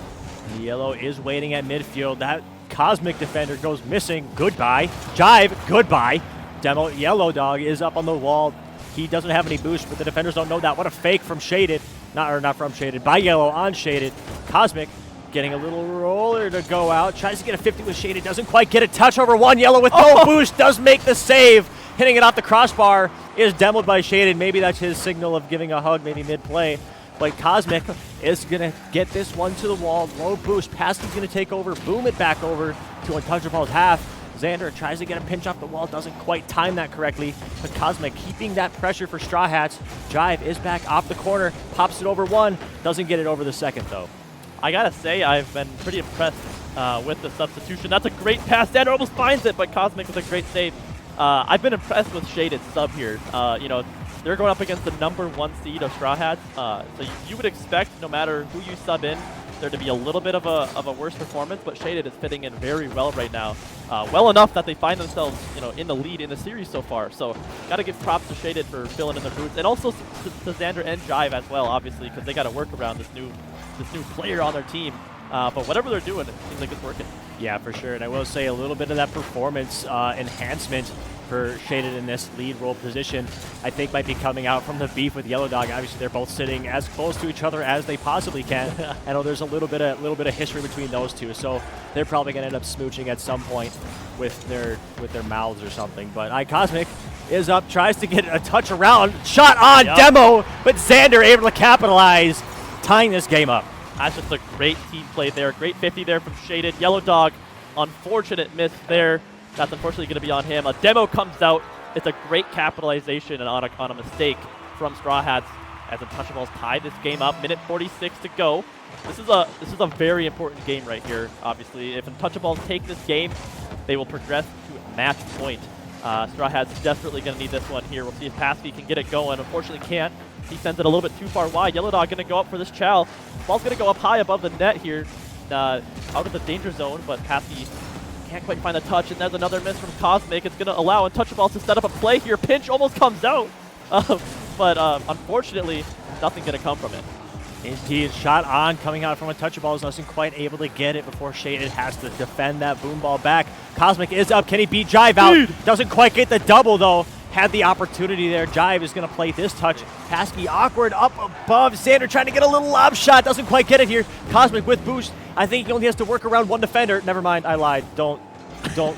Yellow is waiting at midfield. That Cosmic defender goes missing. Goodbye. Jive, goodbye. Demo Yellow Dog is up on the wall. He doesn't have any boost, but the defenders don't know that. What a fake from Shaded. Not from Shaded, by Yellow on Shaded. Cosmic getting a little roller to go out. Tries to get a 50 with Shaded. Doesn't quite get a touch over 1. Yellow with no boost. Does make the save. Hitting it off the crossbar is demoed by Shaded. Maybe that's his signal of giving a hug, maybe mid-play. But Cosmic is going to get this one to the wall. Low boost. Paskey's going to take over. Boom it back over to Untouchaballs half. Xander tries to get a pinch off the wall. Doesn't quite time that correctly. But Cosmic keeping that pressure for Straw Hats. Jive is back off the corner. Pops it over 1. Doesn't get it over the second, though. I got to say, I've been pretty impressed with the substitution. That's a great pass. Xander almost finds it, but Cosmic with a great save. I've been impressed with Shaded sub here. They're going up against the number 1 seed of Straw Hats. So you would expect, no matter who you sub in, there to be a little bit of a worse performance, but Shaded is fitting in very well right now. Well enough that they find themselves, in the lead in the series so far. So got to give props to Shaded for filling in their boots, and also to Xander and Jive as well, obviously, because they got to work around this new player on their team. But whatever they're doing, it seems like it's working. Yeah, for sure. And I will say a little bit of that performance enhancement for Shaded in this lead role position, I think might be coming out from the beef with Yellow Dog. Obviously, they're both sitting as close to each other as they possibly can. I know there's a little bit of history between those two, so they're probably going to end up smooching at some point with their mouths or something. But Cosmic is up, tries to get a touch around, shot on demo, but Xander able to capitalize, tying this game up. That's just a great team play there. Great 50 there from Shaded. Yellow Dog, unfortunate miss there. That's unfortunately going to be on him. A demo comes out. It's a great capitalization and on a mistake from Straw Hats as Untouchaballs tie this game up. Minute 46 to go. This is a very important game right here, obviously. If Untouchaballs take this game, they will progress to match point. Straw Hats desperately going to need this one here. We'll see if Paskey can get it going. Unfortunately can't. He sends it a little bit too far wide. Yellow Dog going to go up for this chow. Ball's going to go up high above the net here, out of the danger zone, but Paskey can't quite find the touch, and there's another miss from Cosmic. It's going to allow Untouchaballs to set up a play here. Pinch almost comes out, but unfortunately, nothing going to come from it. Indeed, shot on coming out from Untouchaballs, wasn't quite able to get it before Shaded has to defend that boom ball back. Cosmic is up. Can he beat Jive out? Doesn't quite get the double, though. had the opportunity there. Jive is going to play this touch. Paskey awkward up above. Xander trying to get a little lob shot. Doesn't quite get it here. Cosmic with boost. I think he only has to work around one defender. Never mind, I lied. Don't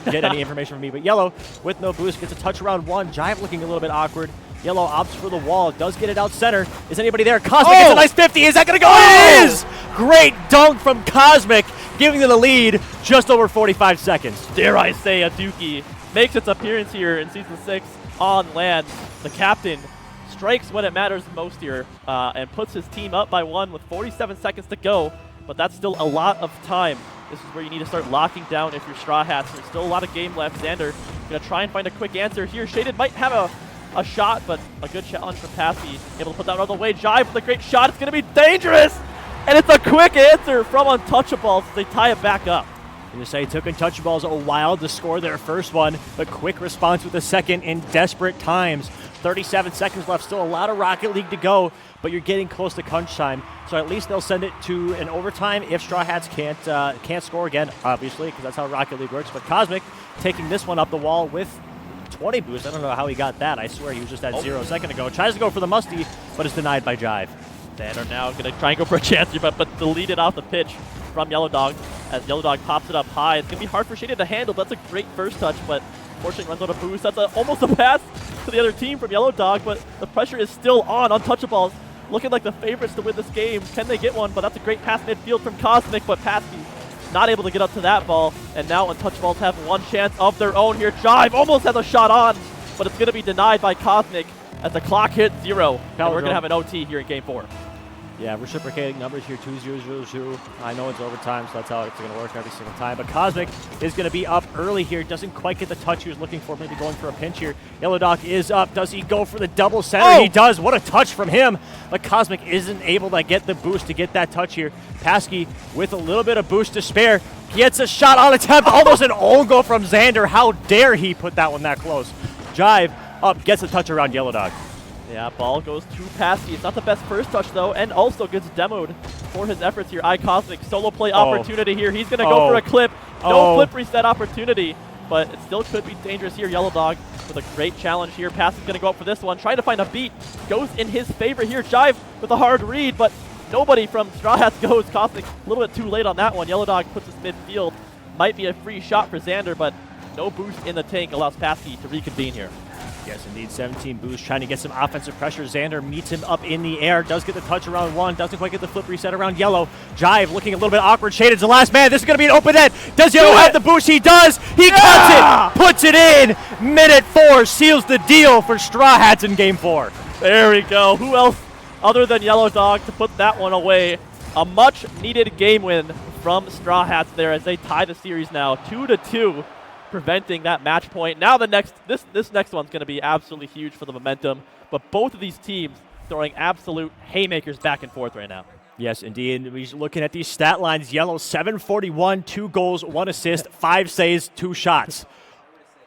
get any information from me. But Yellow with no boost gets a touch around one. Jive looking a little bit awkward. Yellow opts for the wall. Does get it out center. Is anybody there? Cosmic gets a nice 50. Is that going to go? It is! Great dunk from Cosmic, giving them the lead just over 45 seconds. Dare I say, a Dookie makes its appearance here in Season 6 on land. The captain strikes when it matters most here and puts his team up by 1 with 47 seconds to go, but that's still a lot of time. This is where you need to start locking down if you're Straw Hats. There's still a lot of game left. Xander going to try and find a quick answer here. Shaded might have a shot, but a good challenge from Passy. Able to put that out of the way. Jive with a great shot. It's going to be dangerous, and it's a quick answer from Untouchaballs as they tie it back up. I'm going to say it took Untouchaballs a while to score their first one, but quick response with the second in desperate times. 37 seconds left, still a lot of Rocket League to go, but you're getting close to crunch time. So at least they'll send it to an overtime if Straw Hats can't score again, obviously, because that's how Rocket League works. But Cosmic taking this one up the wall with 20 boost. I don't know how he got that. I swear he was just at 0 a second ago. Tries to go for the musty, but is denied by Jive. Xander now going to try and go for a chance here, but deleted off the pitch from Yellow Dog as Yellow Dog pops it up high. It's going to be hard for Shaded to handle. That's a great first touch, but fortunately runs out of boost. That's almost a pass to the other team from Yellow Dog, but the pressure is still on. Untouchaballs looking like the favorites to win this game. Can they get one? But that's a great pass midfield from Cosmic, but Paskey not able to get up to that ball, and now Untouchaballs have one chance of their own here. Jive almost has a shot on, but it's going to be denied by Cosmic as the clock hits 0. And we're going to have an OT here in Game 4. Yeah, reciprocating numbers here, 2-0-0-2. I know it's overtime, so that's how it's going to work every single time. But Cosmic is going to be up early here. Doesn't quite get the touch he was looking for, maybe going for a pinch here. Yellow Dog is up. Does he go for the double center? Oh! He does. What a touch from him. But Cosmic isn't able to get the boost to get that touch here. Paskey with a little bit of boost to spare. Gets a shot on attempt. Almost an own goal from Xander. How dare he put that one that close. Jive up, gets a touch around Yellow Dog. Yeah, ball goes to Paskey. It's not the best first touch, though, and also gets demoed for his efforts here. Cosmic solo play opportunity here. He's going to go for a clip. No flip reset opportunity, but it still could be dangerous here. Yellow Dog with a great challenge here. Paskey's going to go up for this one. Trying to find a beat. Goes in his favor here. Jive with a hard read, but nobody from Straw Hats goes. Cosmic a little bit too late on that one. Yellow Dog puts his midfield. Might be a free shot for Xander, but no boost in the tank allows Paskey to reconvene here. Yes, indeed, 17 boost, trying to get some offensive pressure. Xander meets him up in the air, does get the touch around one, doesn't quite get the flip reset around Yellow. Jive looking a little bit awkward. Shaded's the last man. This is going to be an open net. Does Yellow have the boost? He does. He cuts it, puts it in. Minute 4 seals the deal for Straw Hats in Game 4. There we go. Who else other than Yellow Dog to put that one away? A much-needed game win from Straw Hats there as they tie the series now 2-2. Preventing that match point. Now this next one's going to be absolutely huge for the momentum, but both of these teams throwing absolute haymakers back and forth right now. Yes, indeed. We're looking at these stat lines. Yellow, 741, 2 goals, 1 assist, 5 saves, 2 shots.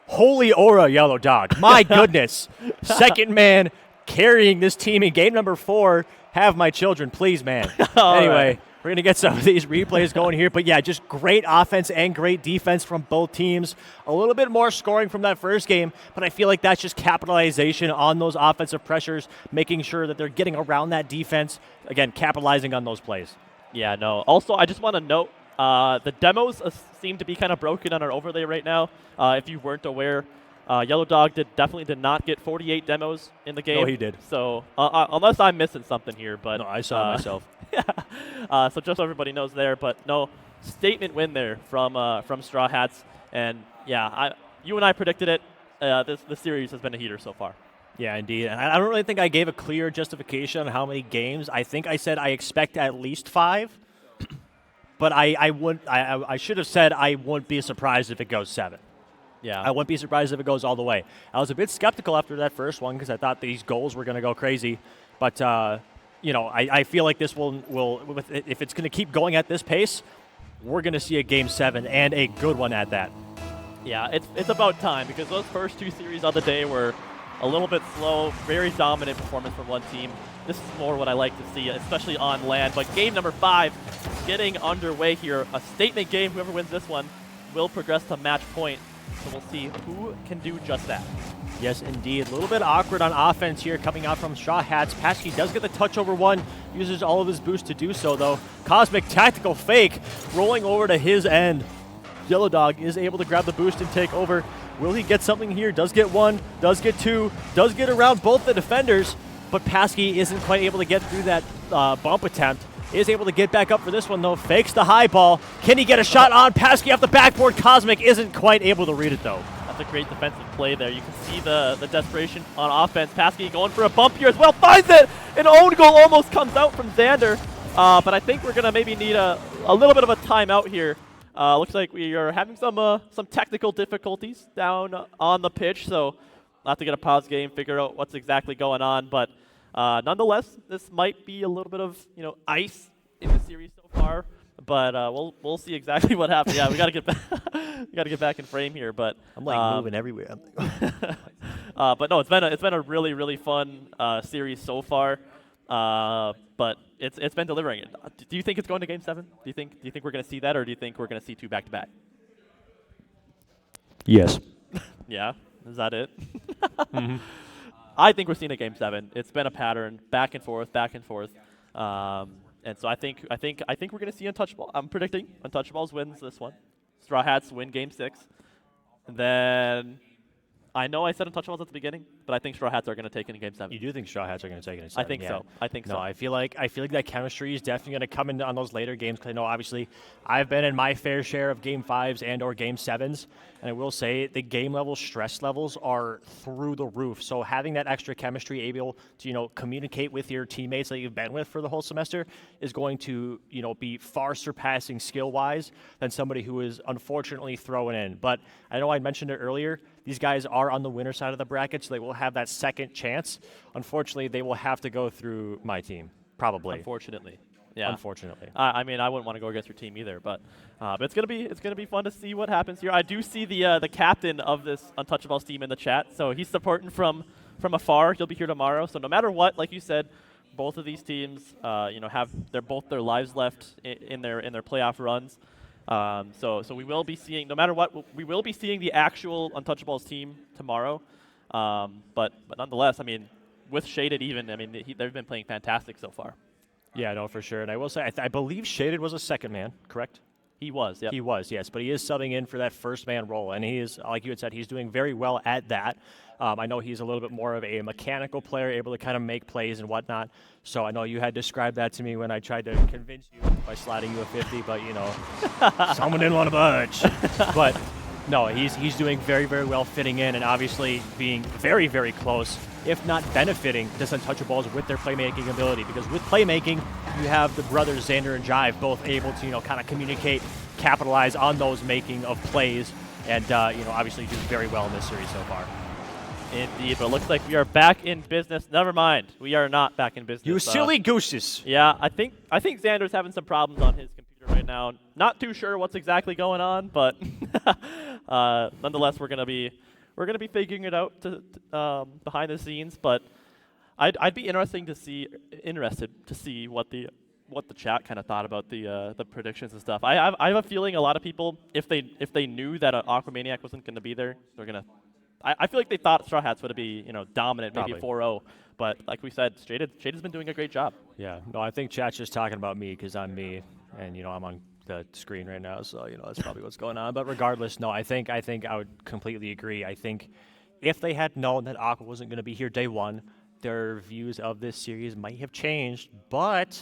Holy aura, Yellow Dog. My goodness. Second man carrying this team in game number 4. Have my children, please, man. Anyway. Right. We're going to get some of these replays going here. But, yeah, just great offense and great defense from both teams. A little bit more scoring from that first game, but I feel like that's just capitalization on those offensive pressures, making sure that they're getting around that defense, again, capitalizing on those plays. Yeah, no. Also, I just want to note the demos seem to be kind of broken on our overlay right now. If you weren't aware, Yellow Dog definitely did not get 48 demos in the game. No, he did. So, unless I'm missing something here. But no, I saw it myself. So just so everybody knows there, but no, statement win there from Straw Hats, and yeah, you and I predicted it. This series has been a heater so far. Yeah, indeed. And I don't really think I gave a clear justification on how many games. I think I said I expect at least 5, but I should have said I wouldn't be surprised if it goes 7. Yeah, I wouldn't be surprised if it goes all the way. I was a bit skeptical after that first one because I thought these goals were going to go crazy, but. I feel like this will if it's going to keep going at this pace, we're going to see a Game 7 and a good one at that. Yeah, it's about time because those first 2 series of the day were a little bit slow, very dominant performance from one team. This is more what I like to see, especially on land. But game number 5 getting underway here. A statement game. Whoever wins this one will progress to match point. So we'll see who can do just that. Yes, indeed. A little bit awkward on offense here coming out from Straw Hats. Paschke does get the touch over one, uses all of his boost to do so, though. Cosmic tactical fake rolling over to his end. Yellow Dog is able to grab the boost and take over. Will he get something here? Does get one, does get two, does get around both the defenders, but Paschke isn't quite able to get through that bump attempt. Is able to get back up for this one, though. Fakes the high ball. Can he get a shot on Paschke off the backboard? Cosmic isn't quite able to read it, though. That's a great defensive play there. You can see the desperation on offense. Paschke going for a bump here as well. Finds it! An own goal almost comes out from Xander. But I think we're going to maybe need a little bit of a timeout here. Looks like we are having some technical difficulties down on the pitch. So we'll have to get a pause game, figure out what's exactly going on. But nonetheless, this might be a little bit of ice in the series so far. But we'll see exactly what happens. Yeah, we got to get back. We got to get back in frame here. But I'm like moving everywhere. but no, it's been a really fun series so far. But it's been delivering. Do you think it's going to Game 7? Do you think we're going to see that, or do you think we're going to see 2 back-to-back? Yes. Yeah, is that it? Mm-hmm. I think we're seeing a Game 7. It's been a pattern, back and forth, and so I think we're going to see Untouchable. I'm predicting Untouchaballs wins this one. Straw Hats win Game 6. And then I know I said Untouchables at the beginning, but I think Straw Hats are going to take it in Game 7. You do think Straw Hats are going to take it in 7? I think so. I think so. No, I feel like that chemistry is definitely going to come in on those later games. Because I know, obviously, I've been in my fair share of Game 5s and or Game 7s, and I will say the game level stress levels are through the roof. So having that extra chemistry, able to communicate with your teammates that you've been with for the whole semester, is going to be far surpassing skill-wise than somebody who is unfortunately throwing in. But I know I mentioned it earlier. These guys are on the winner side of the bracket, so they will have that second chance. Unfortunately, they will have to go through my team, probably. Unfortunately, yeah. Unfortunately. I mean, I wouldn't want to go against your team either, but it's gonna be fun to see what happens here. I do see the captain of this Untouchables team in the chat, so he's supporting from afar. He'll be here tomorrow. So no matter what, like you said, both of these teams, have both their lives left in their playoff runs. So we will be seeing, no matter what, we will be seeing the actual Untouchables team tomorrow. But nonetheless, I mean, with Shaded even, I mean, they've been playing fantastic so far. Yeah, no, for sure. And I will say, I believe Shaded was a second man, correct? He was, yeah. He was, yes. But he is subbing in for that first man role. And he is, like you had said, he's doing very well at that. I know he's a little bit more of a mechanical player, able to kind of make plays and whatnot. So I know you had described that to me when I tried to convince you by sliding you a 50, but, someone didn't want to budge. But, no, he's doing very, very well fitting in and obviously being very, very close, if not benefiting this Untouchaballs with their playmaking ability. Because with playmaking, you have the brothers Xander and Jive both able to, kind of communicate, capitalize on those making of plays, and, obviously do very well in this series so far. Indeed, but it looks like we are back in business. Never mind, we are not back in business. You silly gooses. Yeah, I think Xander's having some problems on his computer right now. Not too sure what's exactly going on, but nonetheless, we're gonna be figuring it out behind the scenes. But I'd be interested to see what the chat kind of thought about the predictions and stuff. I have a feeling a lot of people, if they knew that Aquamaniac wasn't going to be there, they're gonna. I feel like they thought Straw Hats would be dominant, maybe 4-0. But like we said, Shaded's been doing a great job. Yeah, no, I think chat's just talking about me because I'm me, and I'm on the screen right now, so that's probably what's going on. But regardless, no, I think I would completely agree. I think if they had known that Aqua wasn't going to be here day one, their views of this series might have changed. But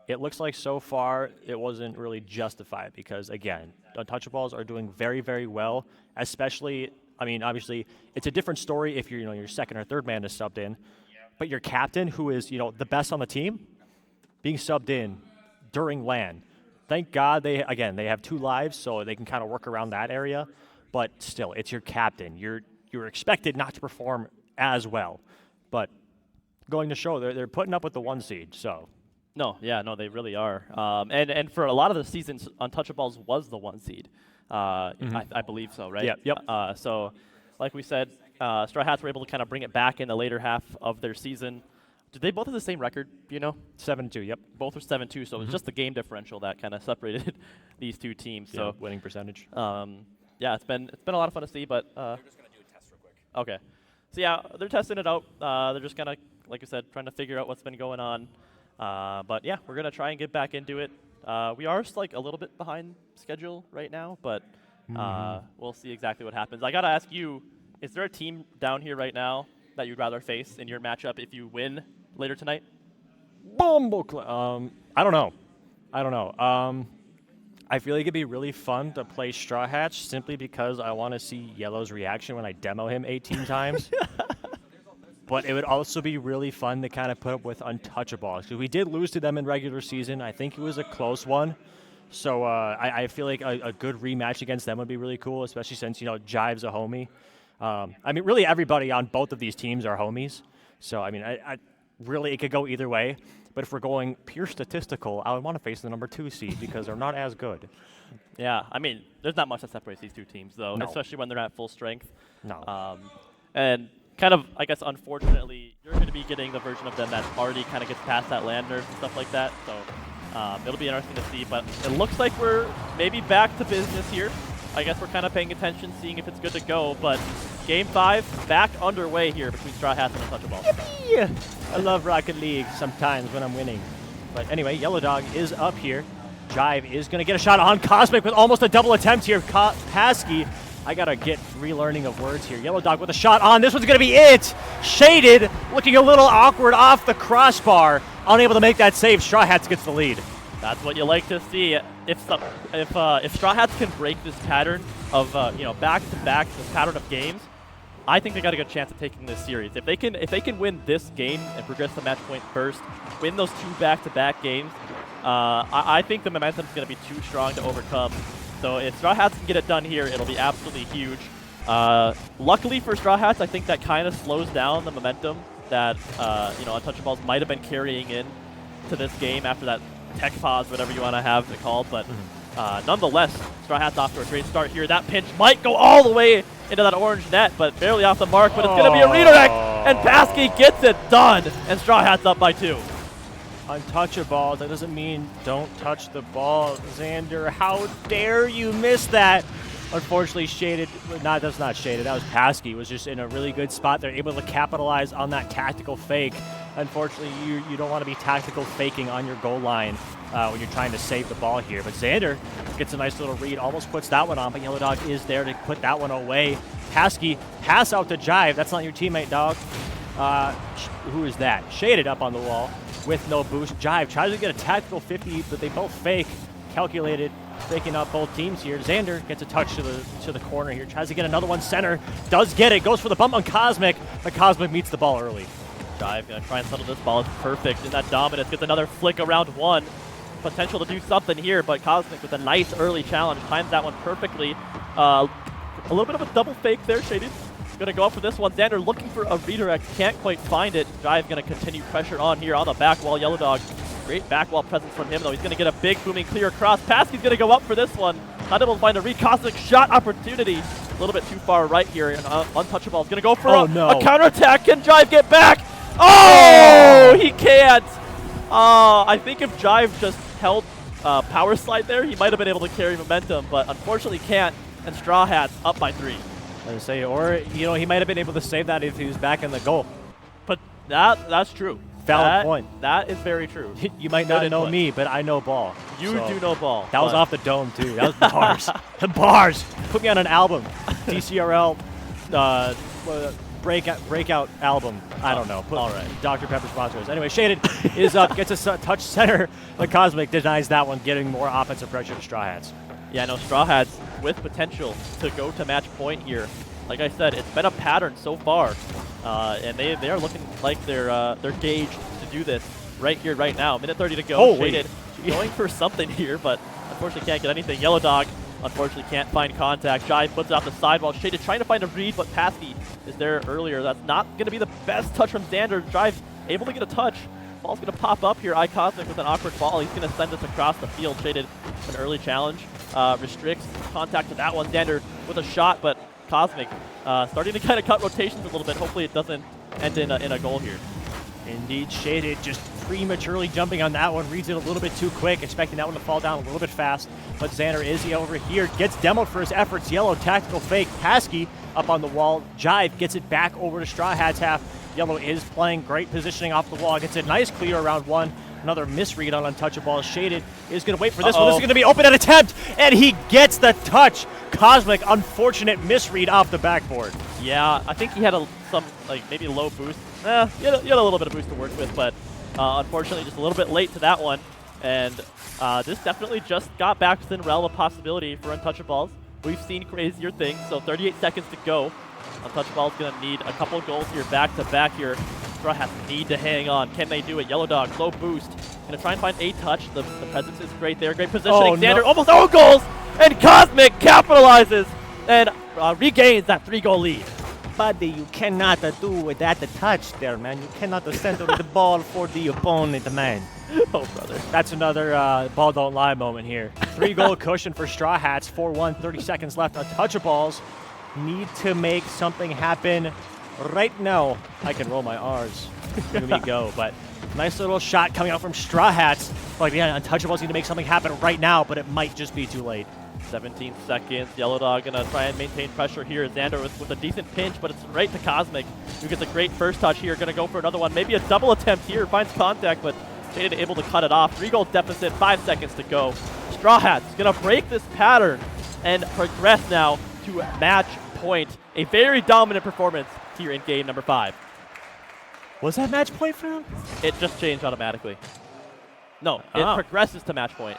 it looks like so far it wasn't really justified because again, Untouchaballs are doing very, very well, especially. I mean, obviously, it's a different story if you're, your second or third man is subbed in, but your captain, who is, the best on the team, being subbed in during LAN. Thank God they have 2 lives, so they can kind of work around that area. But still, it's your captain. You're expected not to perform as well, but going to show they're putting up with the 1 seed. So. No, they really are. And for a lot of the seasons, Untouchaballs was the 1 seed. I believe so, right? Yep. So, like we said, Straw Hats were able to kind of bring it back in the later half of their season. Did they both have the same record, 7-2, yep. Both were 7-2, so it was just the game differential that kind of separated these two teams. Yeah, so winning percentage. yeah, it's been a lot of fun to see, but They're just gonna do a test real quick. okay. So yeah, they're testing it out. They're just kind of, like I said, trying to figure out what's been going on. But yeah, we're gonna try and get back into it. We are like a little bit behind schedule right now, but we'll see exactly what happens. I gotta ask you, is there a team down here right now that you'd rather face in your matchup if you win later tonight? I don't know. I feel like it'd be really fun to play Straw Hats simply because I want to see Yellow's reaction when I demo him 18 times. But it would also be really fun to kind of put up with Untouchaballs. Because we did lose to them in regular season. I think it was a close one. So I feel like a good rematch against them would be really cool, especially since, Jive's a homie. I mean, really everybody on both of these teams are homies. So, I mean, I really, it could go either way. But if we're going pure statistical, I would want to face the number 2 seed because they're not as good. Yeah, I mean, there's not much that separates these two teams, though, No. especially when they're at full strength. No. And kind of, I guess, unfortunately, you're going to be getting the version of them that already kind of gets past that land nerf and stuff like that. So it'll be interesting to see. But it looks like we're maybe back to business here. I guess we're kind of paying attention, seeing if it's good to go. But Game 5 back underway here between Straw Hats and Untouchaballs. Yippee! I love Rocket League sometimes when I'm winning. But anyway, Yellow Dog is up here. Jive is going to get a shot on Cosmic with almost a double attempt here. Pasky, I got to get relearning of words here. Yellow Dog with a shot on. This one's going to be it. Shaded, looking a little awkward off the crossbar. Unable to make that save. Straw Hats gets the lead. That's what you like to see. If Straw Hats can break this pattern of back-to-back, this pattern of games, I think they got a good chance of taking this series. If they can win this game and progress to match point first, win those 2 back-to-back games, I think the momentum's going to be too strong to overcome. So if Straw Hats can get it done here, it'll be absolutely huge. Luckily for Straw Hats, I think that kind of slows down the momentum that Untouchaballs might have been carrying in to this game after that tech pause, whatever you want to have it called. But nonetheless, Straw Hats off to a great start here. That pinch might go all the way into that orange net, but barely off the mark. But it's going to be a redirect, and Pasky gets it done, and Straw Hats up by 2. Untouchaballs, that doesn't mean don't touch the ball. Xander, how dare you miss that? Unfortunately, Shaded, that's not Shaded, that was Pasky, was just in a really good spot. They're able to capitalize on that tactical fake. Unfortunately, you don't want to be tactical faking on your goal line when you're trying to save the ball here. But Xander gets a nice little read, almost puts that one on, but Yellow Dog is there to put that one away. Pasky, pass out to Jive. That's not your teammate, dog. Who is that? Shaded up on the wall with no boost. Jive tries to get a tactical 50, but they both fake. Calculated, faking out both teams here. Xander gets a touch to the corner here. Tries to get another one center. Does get it. Goes for the bump on Cosmic, but Cosmic meets the ball early. Jive going to try and settle this ball. It's perfect in that dominance. Gets another flick around 1. Potential to do something here, but Cosmic with a nice early challenge. Times that one perfectly. A little bit of a double fake there, Shaded. Going to go up for this one. Xander looking for a redirect. Can't quite find it. Jive going to continue pressure on here on the back wall. Yellow Dog. Great back wall presence from him, though. He's going to get a big booming clear across. Pasky's going to go up for this one. Not able to find a read. Cosmic shot opportunity. A little bit too far right here. And Untouchable is going to go for a counterattack. Can Jive get back? Oh, he can't. I think if Jive just held power slide there, he might have been able to carry momentum, but unfortunately can't. And Straw Hats up by 3. I was say, or he might have been able to save that if he was back in the goal. But that's true. Valid point. That is very true. You might not know me, but I know ball. You do know ball. That was off the dome too. That was bars. The bars. Put me on an album. Dcrl breakout album. I don't know. All right. Dr. Pepper sponsors. Anyway, Shaded is up. Gets a touch center. But Cosmic denies that one, getting more offensive pressure to Straw Hats. Yeah, no, Straw Hats with potential to go to match point here. Like I said, it's been a pattern so far, and they are looking like they're gauged to do this right here, right now. Minute 30 to go. Oh, Shaded going for something here, but unfortunately can't get anything. Yellow Dog unfortunately can't find contact. Jive puts it off the sidewall. Shaded trying to find a read, but Pasky is there earlier. That's not going to be the best touch from Xander. Jive able to get a touch. Ball's going to pop up here. Cosmic with an awkward ball. He's going to send this across the field. Shaded an early challenge. Restricts contact to that one. Xander with a shot, but Cosmic starting to kind of cut rotations a little bit. Hopefully it doesn't end in a goal here. Indeed, Shaded just prematurely jumping on that one, reads it a little bit too quick, expecting that one to fall down a little bit fast. But Xander Izzy over here gets demoed for his efforts. Yellow tactical fake. Pasky up on the wall. Jive gets it back over to Straw Hats half. Yellow is playing great positioning off the wall. Gets a nice clear around one. Another misread on Untouchaballs. Shaded is going to wait for this one. This is going to be open at attempt, and he gets the touch. Cosmic, unfortunate misread off the backboard. Yeah, I think he had some maybe a low boost. He had a little bit of boost to work with, but unfortunately just a little bit late to that one. And this definitely just got back within realm of possibility for Untouchaballs. We've seen crazier things, so 38 seconds to go. Untouchaballs going to need a couple goals here, back to back here. Straw Hats need to hang on. Can they do it? Yellow Dog, low boost. Going to try and find a touch. The presence is great there. Great positioning. Xander almost own goals, and Cosmic capitalizes and regains that 3-goal lead. Buddy, you cannot do without the touch there, man. You cannot send the ball for the opponent, man. Oh, brother. That's another ball don't lie moment here. 3-goal cushion for Straw Hats. 4-1, 30 seconds left. Untouchaballs need to make something happen right now. I can roll my R's. Let me go. But nice little shot coming out from Straw Hats. Like, yeah, Untouchaballs need to make something happen right now, but it might just be too late. 17 seconds. Yellow Dog going to try and maintain pressure here. Xander with a decent pinch, but it's right to Cosmic, who gets a great first touch here. Going to go for another one. Maybe a double attempt here. Finds contact, but Shaded able to cut it off. 3-goal deficit, 5 seconds to go. Straw Hats going to break this pattern and progress now to match point. A very dominant performance here in game number 5. Was that match point for them? It just changed automatically. No, it progresses to match point.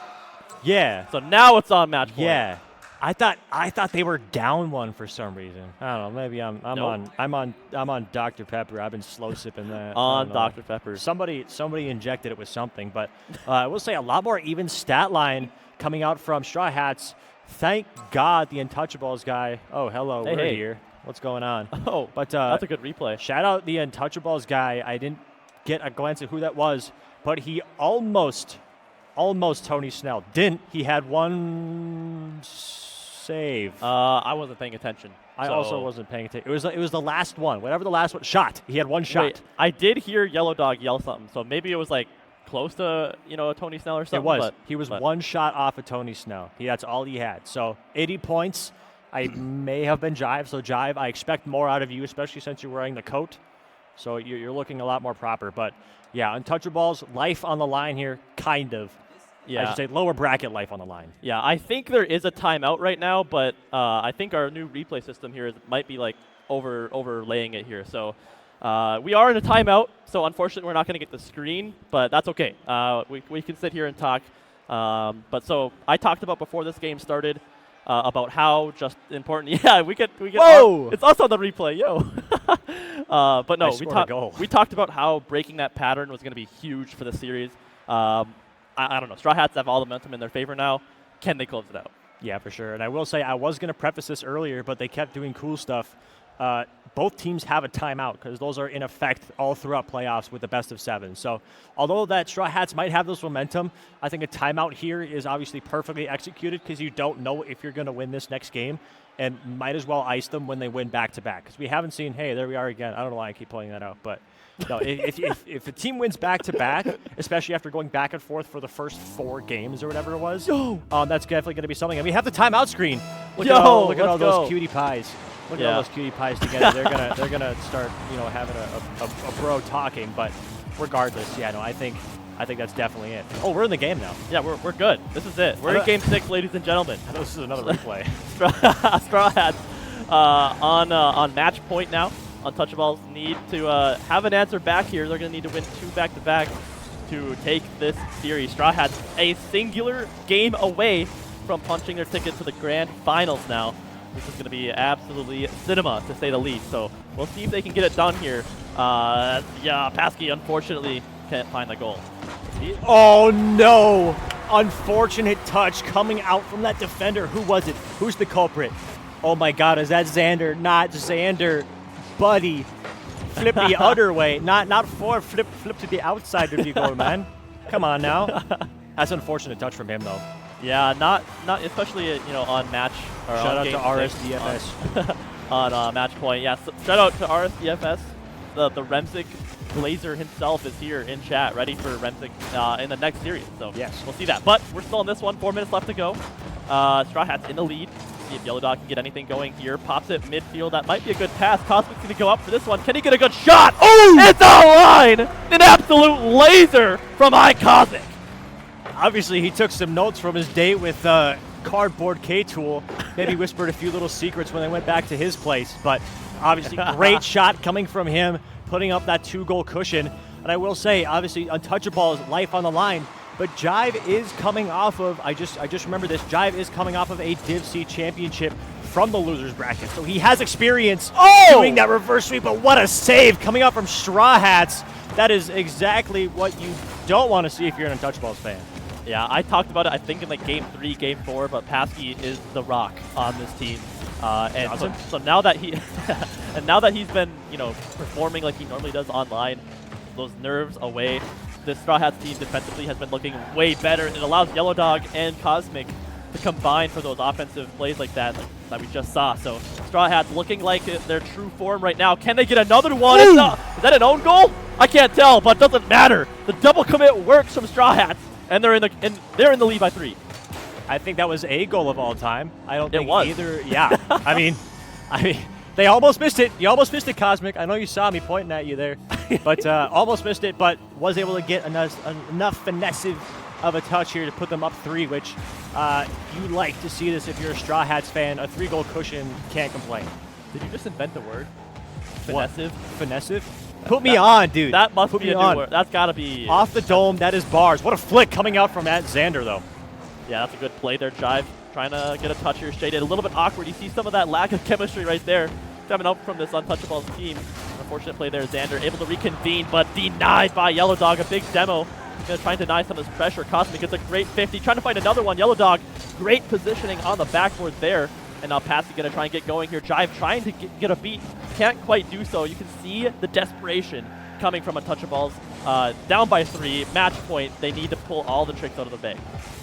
Yeah. So now it's on match point. Yeah. I thought they were down one for some reason. I don't know. Maybe I'm on Dr. Pepper. I've been slow sipping that. On Dr. Pepper. Somebody injected it with something, but I will say a lot more even stat line coming out from Straw Hats. Thank God the Untouchaballs guy. Oh, hello, we're here. What's going on? Oh, but that's a good replay. Shout out the Untouchaballs guy. I didn't get a glance at who that was, but he almost Tony Snell. Didn't. He had one save. I wasn't paying attention. I also wasn't paying attention. It was the last one. Whatever the last one. Shot. He had one shot. Wait, I did hear Yellow Dog yell something, so maybe it was close to a Tony Snell or something. It was. He was one shot off of Tony Snell. That's all he had. So 80 points. I may have been Jive. So Jive, I expect more out of you, especially since you're wearing the coat. So you're looking a lot more proper. But yeah, Untouchaballs, life on the line here, kind of. Yeah. I should say lower bracket life on the line. Yeah, I think there is a timeout right now, but I think our new replay system here might be overlaying it here. So we are in a timeout, so unfortunately we're not going to get the screen, but that's okay. We can sit here and talk. But so I talked about before this game started about how just important. Yeah, we get. Whoa! It's us on the replay, yo. But no, we talked about how breaking that pattern was going to be huge for the series. I don't know. Straw Hats have all the momentum in their favor now. Can they close it out? Yeah, for sure. And I will say, I was going to preface this earlier, but they kept doing cool stuff. Both teams have a timeout because those are in effect all throughout playoffs with the best of 7. So although that Straw Hats might have this momentum, I think a timeout here is obviously perfectly executed because you don't know if you're going to win this next game and might as well ice them when they win back-to-back because we haven't seen, hey, there we are again. I don't know why I keep pointing that out, but no, if a team wins back-to-back, especially after going back and forth for the first 4 games or whatever it was, that's definitely going to be something. And we have the timeout screen. Look at all those cutie pies. Look at all those cutie pies together. They're gonna start having a bro talking. But regardless, I think that's definitely it. Oh, we're in the game now. Yeah, we're good. This is it. We're in game 6, ladies and gentlemen. This is another replay. Straw Hats on match point now. Untouchaballs need to have an answer back here. They're going to need to win 2 back-to-back to take this series. Straw Hats a singular game away from punching their ticket to the grand finals now. This is going to be absolutely cinema, to say the least. So we'll see if they can get it done here. Pasky, unfortunately, can't find the goal. Oh, no. Unfortunate touch coming out from that defender. Who was it? Who's the culprit? Oh, my God. Is that Xander? Not Xander. Buddy, flip the other way. Not forward, flip to the outside of the goal, man. Come on now. That's an unfortunate touch from him, though. Yeah, not especially on match. Or shout out to RSDFS on match point. Yeah, shout out to RSDFS, the Remsic Blazer himself is here in chat, ready for Renting in the next series. So Yes. we'll see that. But we're still in this one. 4 minutes left to go. Straw Hats in the lead. See if Yellow Dog can get anything going here. Pops it midfield. That might be a good pass. Cosmic's going to go up for this one. Can he get a good shot? Oh! It's online! An absolute laser from iCosmic. Obviously, he took some notes from his date with Cardboard K-Tool. Maybe whispered a few little secrets when they went back to his place. But obviously, great shot coming from him, putting up that 2-goal cushion. And I will say, obviously, Untouchaballs' life on the line. But Jive is coming off of, I just remember this, Jive is coming off of a Div C championship from the losers bracket. So he has experience doing that reverse sweep, but what a save coming up from Straw Hats. That is exactly what you don't want to see if you're an Untouchaballs fan. Yeah, I talked about it, I think, in like Game 3, Game 4, but Paskey is the rock on this team. And so now that he and now that he's been, performing like he normally does online, those nerves away, the Straw Hats team defensively has been looking way better. It allows Yellow Dog and Cosmic to combine for those offensive plays like that we just saw. So Straw Hats looking like their true form right now. Can they get another one? Is that an own goal? I can't tell, but it doesn't matter. The double commit works from Straw Hats, and they're in the lead by 3. I think that was a goal of all time. I don't think it was either. Yeah, I mean, they almost missed it. You almost missed it, Cosmic. I know you saw me pointing at you there, but almost missed it. But was able to get enough finesse of a touch here to put them up 3, which you like to see this if you're a Straw Hats fan. A 3-goal cushion, can't complain. Did you just invent the word? Finesse? Finesse? Put me on, dude. That must be a new word. That's got to be off the dome. That is bars. What a flick coming out from Xander, though. Yeah, that's a good play there, Jive. Trying to get a touch here. Shaded a little bit awkward. You see some of that lack of chemistry right there coming up from this Untouchaballs team. Unfortunate play there. Xander able to reconvene, but denied by Yellow Dog. A big demo. Going to try and deny some of this pressure. Cosmic gets a great 50. Trying to find another one. Yellow Dog, great positioning on the backboard there. And now Passy going to try and get going here. Jive trying to get a beat. Can't quite do so. You can see the desperation coming from Untouchaballs. Down by 3. Match point. They need to pull all the tricks out of the bag.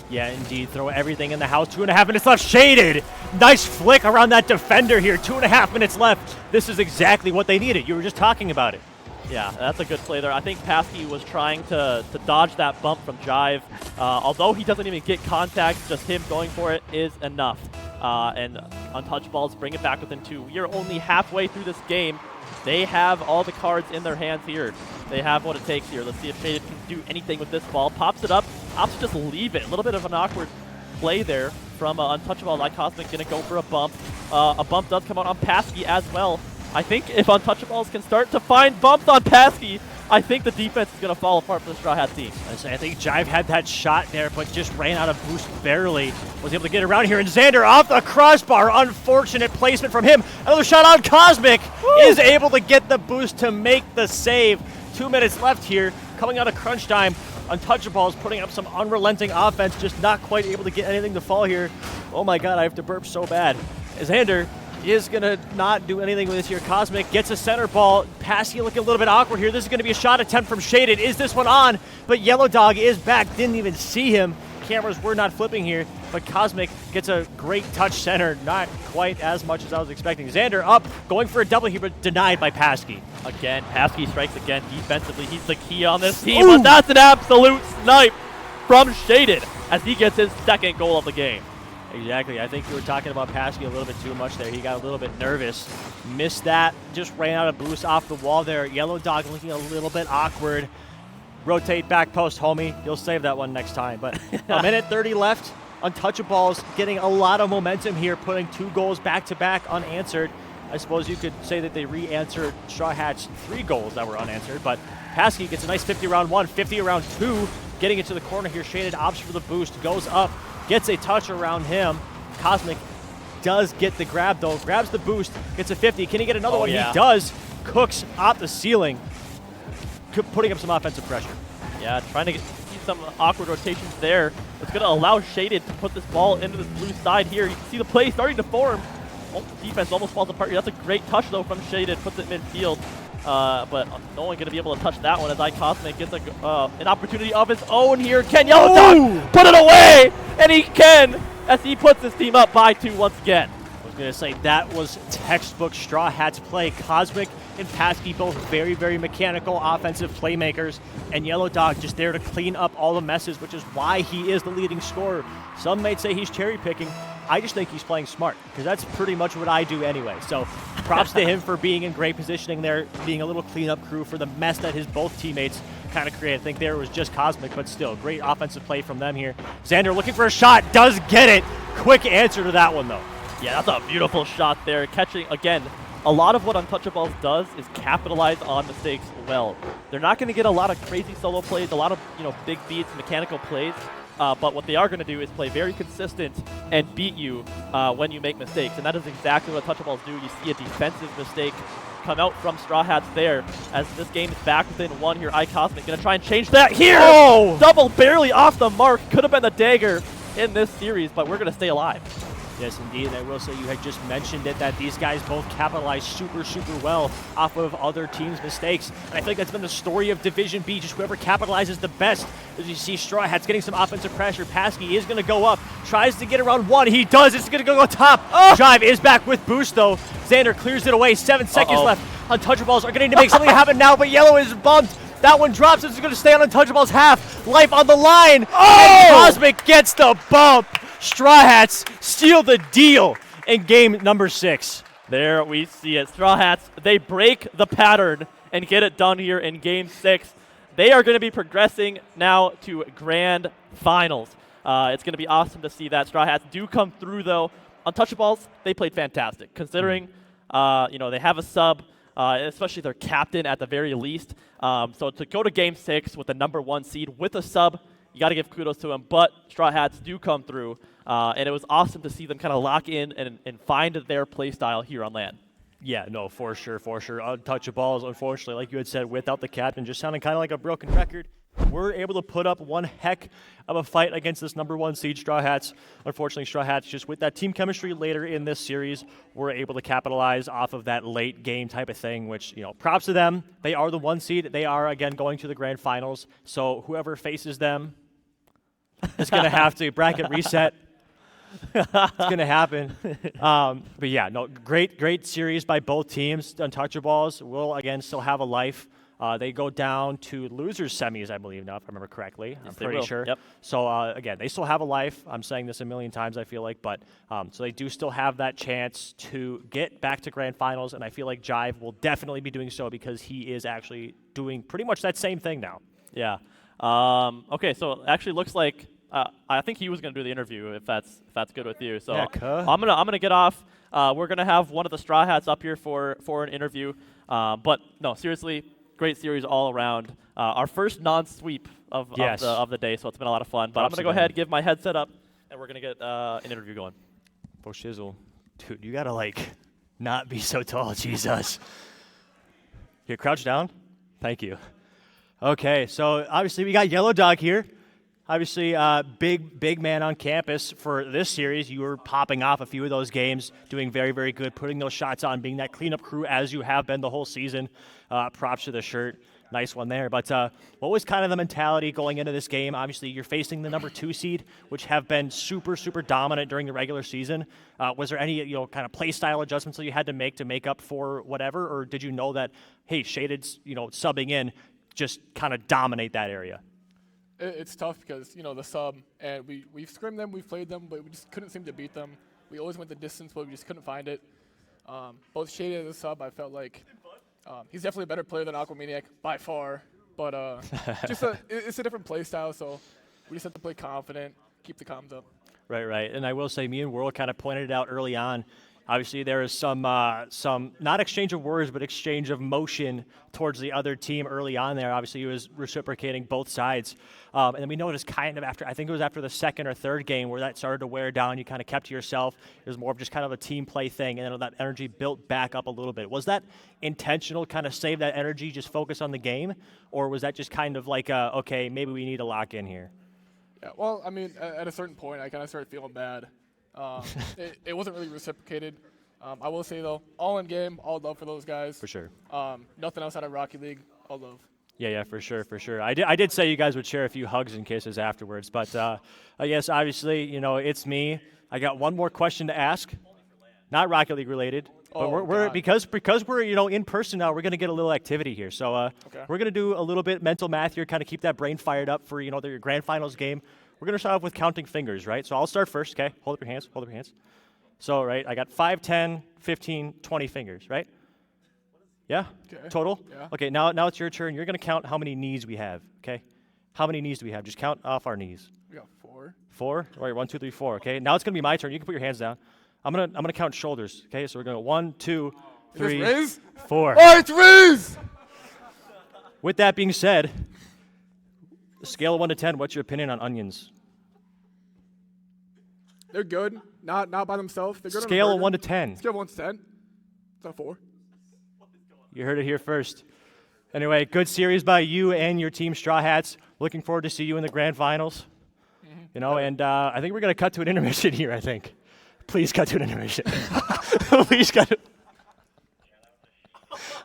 Yeah, indeed. Throw everything in the house. 2.5 minutes left. Shaded. Nice flick around that defender here. 2.5 minutes left. This is exactly what they needed. You were just talking about it. Yeah, that's a good play there. I think Paskey was trying to dodge that bump from Jive. Although he doesn't even get contact, just him going for it is enough. And Untouchaballs bring it back within 2. We are only halfway through this game. They have all the cards in their hands here. They have what it takes here. Let's see if Shaded can do anything with this ball. Pops it up. Opts to just leave it. A little bit of an awkward play there from Untouchable. Like Cosmic going to go for a bump. A bump does come out on Paskey as well. I think if Untouchaballs can start to find bumps on Paskey, I think the defense is going to fall apart for the Straw Hat team. I think Jive had that shot there, but just ran out of boost barely. Was able to get around here, and Xander off the crossbar. Unfortunate placement from him. Another shot on Cosmic. Woo! Is able to get the boost to make the save. 2 minutes left here. Coming out of crunch time. Untouchaballs putting up some unrelenting offense, just not quite able to get anything to fall here. Oh my god, I have to burp so bad. Xander is going to not do anything with this here. Cosmic gets a center ball. Passy looking a little bit awkward here. This is going to be a shot attempt from Shaded. Is this one on? But Yellow Dog is back. Didn't even see him. Cameras were not flipping here, but Cosmic gets a great touch center. Not quite as much as I was expecting. Xander up, going for a double here, but denied by Paskey. Again, Paskey strikes again defensively. He's the key on this team, but that's an absolute snipe from Shaded as he gets his 2nd goal of the game. Exactly. I think you were talking about Paskey a little bit too much there. He got a little bit nervous. Missed that. Just ran out of boost off the wall there. Yellow Dog looking a little bit awkward. Rotate back post, homie. You'll save that one next time. But a minute 30 left. Untouchaballs getting a lot of momentum here, putting 2 goals back-to-back unanswered. I suppose you could say that they re-answered Straw Hat's 3 goals that were unanswered. But Paskey gets a nice 50 round 1, 50 around 2. Getting into the corner here. Shaded opts for the boost. Goes up. Gets a touch around him. Cosmic does get the grab, though. Grabs the boost. Gets a 50. Can he get another one? Yeah. He does. Cooks off the ceiling. Putting up some offensive pressure. Yeah, trying to see some awkward rotations there. It's going to allow Shaded to put this ball into this blue side here. You can see the play starting to form. Defense almost falls apart here. That's a great touch, though, from Shaded. Puts it midfield. But no one going to be able to touch that one as iCosmic gets an opportunity of his own here. Can Yellow Dog put it away? And he can as he puts his team up by 2 once again. I was I'm going to say that was textbook Straw Hats play. Cosmic and Pasky both very, very mechanical offensive playmakers, and Yellow Dog just there to clean up all the messes, which is why he is the leading scorer. Some might say he's cherry picking. I just think he's playing smart, because that's pretty much what I do anyway. So props to him for being in great positioning there, being a little cleanup crew for the mess that his both teammates kind of created. I think there was just Cosmic, but still, great offensive play from them here. Xander looking for a shot, does get it. Quick answer to that one, though. Yeah, that's a beautiful shot there. Catching, again, a lot of what Untouchaballs does is capitalize on mistakes well. They're not going to get a lot of crazy solo plays, a lot of big beats, mechanical plays, but what they are going to do is play very consistent and beat you when you make mistakes, and that is exactly what Untouchaballs do. You see a defensive mistake come out from Straw Hats there as this game is back within one here. iCosmic going to try and change that here! Oh! Double barely off the mark. Could have been the dagger in this series, but we're going to stay alive. Yes, indeed. I will say you had just mentioned it, that these guys both capitalize super, super well off of other teams' mistakes. And I think that's been the story of Division B, just whoever capitalizes the best. As you see, Straw Hats getting some offensive pressure. Pasky is going to go up, tries to get around one. He does. It's going to go top. Jive is back with boost, though. Xander clears it away. 7 seconds left. Untouchaballs are going to make something happen now, but Yellow is bumped. That one drops. It's going to stay on Untouchaballs' half. Life on the line. And Cosmic gets the bump. Straw Hats steal the deal in game number 6. There we see it. Straw Hats, they break the pattern and get it done here in game 6. They are going to be progressing now to grand finals. It's going to be awesome to see that. Straw Hats do come through, though. Untouchaballs, they played fantastic, considering they have a sub, especially their captain at the very least. So to go to game 6 with the number 1 seed with a sub, you got to give kudos to them, but Straw Hats do come through, and it was awesome to see them kind of lock in and find their play style here on LAN. Yeah, no, for sure, for sure. Untouchaballs, unfortunately, like you had said, without the captain, just sounding kind of like a broken record. We're able to put up one heck of a fight against this number 1 seed, Straw Hats. Unfortunately, Straw Hats, just with that team chemistry later in this series, were able to capitalize off of that late game type of thing, which, props to them. They are the 1 seed. They are, again, going to the grand finals. So whoever faces them is going to have to bracket reset. It's going to happen. But yeah, no, great series by both teams. Untouchaballs will, again, still have a life. They go down to losers semis, I believe now, if I remember correctly. Yes, I'm pretty sure. Yep. So, again, they still have a life. I'm saying this a million times, I feel like. But so they do still have that chance to get back to grand finals. And I feel like Jive will definitely be doing so because he is actually doing pretty much that same thing now. Yeah. Okay, so it actually looks like I think he was going to do the interview if that's good with you. So Yeah, I'm gonna get off. We're gonna have one of the Straw Hats up here for an interview. But no, seriously, great series all around. Our first non-sweep of the day, so it's been a lot of fun. But I'm gonna go ahead, give my headset up, and we're gonna get an interview going. Bo Shizzle, dude, you gotta not be so tall, Jesus. Here, crouch down. Thank you. Okay, so obviously we got Yellow Dog here. Obviously, big man on campus for this series. You were popping off a few of those games, doing very, very good, putting those shots on, being that cleanup crew as you have been the whole season. Props to the shirt. Nice one there. But what was kind of the mentality going into this game? Obviously, you're facing the number 2 seed, which have been super, super dominant during the regular season. Was there any kind of play style adjustments that you had to make up for whatever, or did you know that, hey, Shaded's subbing in, just kind of dominate that area? It's tough because, the sub, and we've scrimmed them, we've played them, but we just couldn't seem to beat them. We always went the distance, but we just couldn't find it. Both Shaded and the sub, I felt like he's definitely a better player than Aquamaniac by far, but it's a different play style, so we just have to play confident, keep the comms up. Right. And I will say, me and World kind of pointed it out early on. Obviously, there is some not exchange of words, but exchange of motion towards the other team early on there. Obviously, he was reciprocating both sides. And then we noticed kind of I think it was after the second or third game where that started to wear down. You kind of kept to yourself. It was more of just kind of a team play thing, and then that energy built back up a little bit. Was that intentional, kind of save that energy, just focus on the game? Or was that just kind of like, okay, maybe we need to lock in here? Yeah, well, I mean, at a certain point, I kind of started feeling bad. It wasn't really reciprocated. I will say, though, all in game, all love for those guys. For sure. Nothing outside of Rocky League, all love. Yeah, for sure. I did say you guys would share a few hugs and kisses afterwards, but I guess obviously, it's me. I got one more question to ask. not Rocket League related. But Oh, we're God. because we're in person now. We're gonna get a little activity here. So Okay. we're gonna do a little bit mental math here, kind of keep that brain fired up for your grand finals game. We're gonna start off with counting fingers, right? So I'll start first. Okay, hold up your hands. Hold up your hands. So right, I got 5, 10, 15, 20 fingers, right? Yeah. Okay. Total. Yeah. Okay. Now it's your turn. You're gonna count how many knees we have. Okay. How many knees do we have? Just count off our knees. We got 4. 4. All right. 1, 2, 3, 4. Okay. Now it's gonna be my turn. You can put your hands down. I'm gonna count shoulders. Okay. So we're going 1, 2, 3, Riz? 4. Oh, it's Riz! With that being said, scale of 1 to 10. What's your opinion on onions? They're good. Not by themselves. They're good Scale on a of burger. 1 to 10. Scale of 1 to 10. It's a 4. You heard it here first. Anyway, good series by you and your team, Straw Hats. Looking forward to see you in the grand finals. And I think we're gonna cut to an intermission here. I think. Please cut to an intermission. Please cut.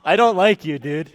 I don't like you, dude.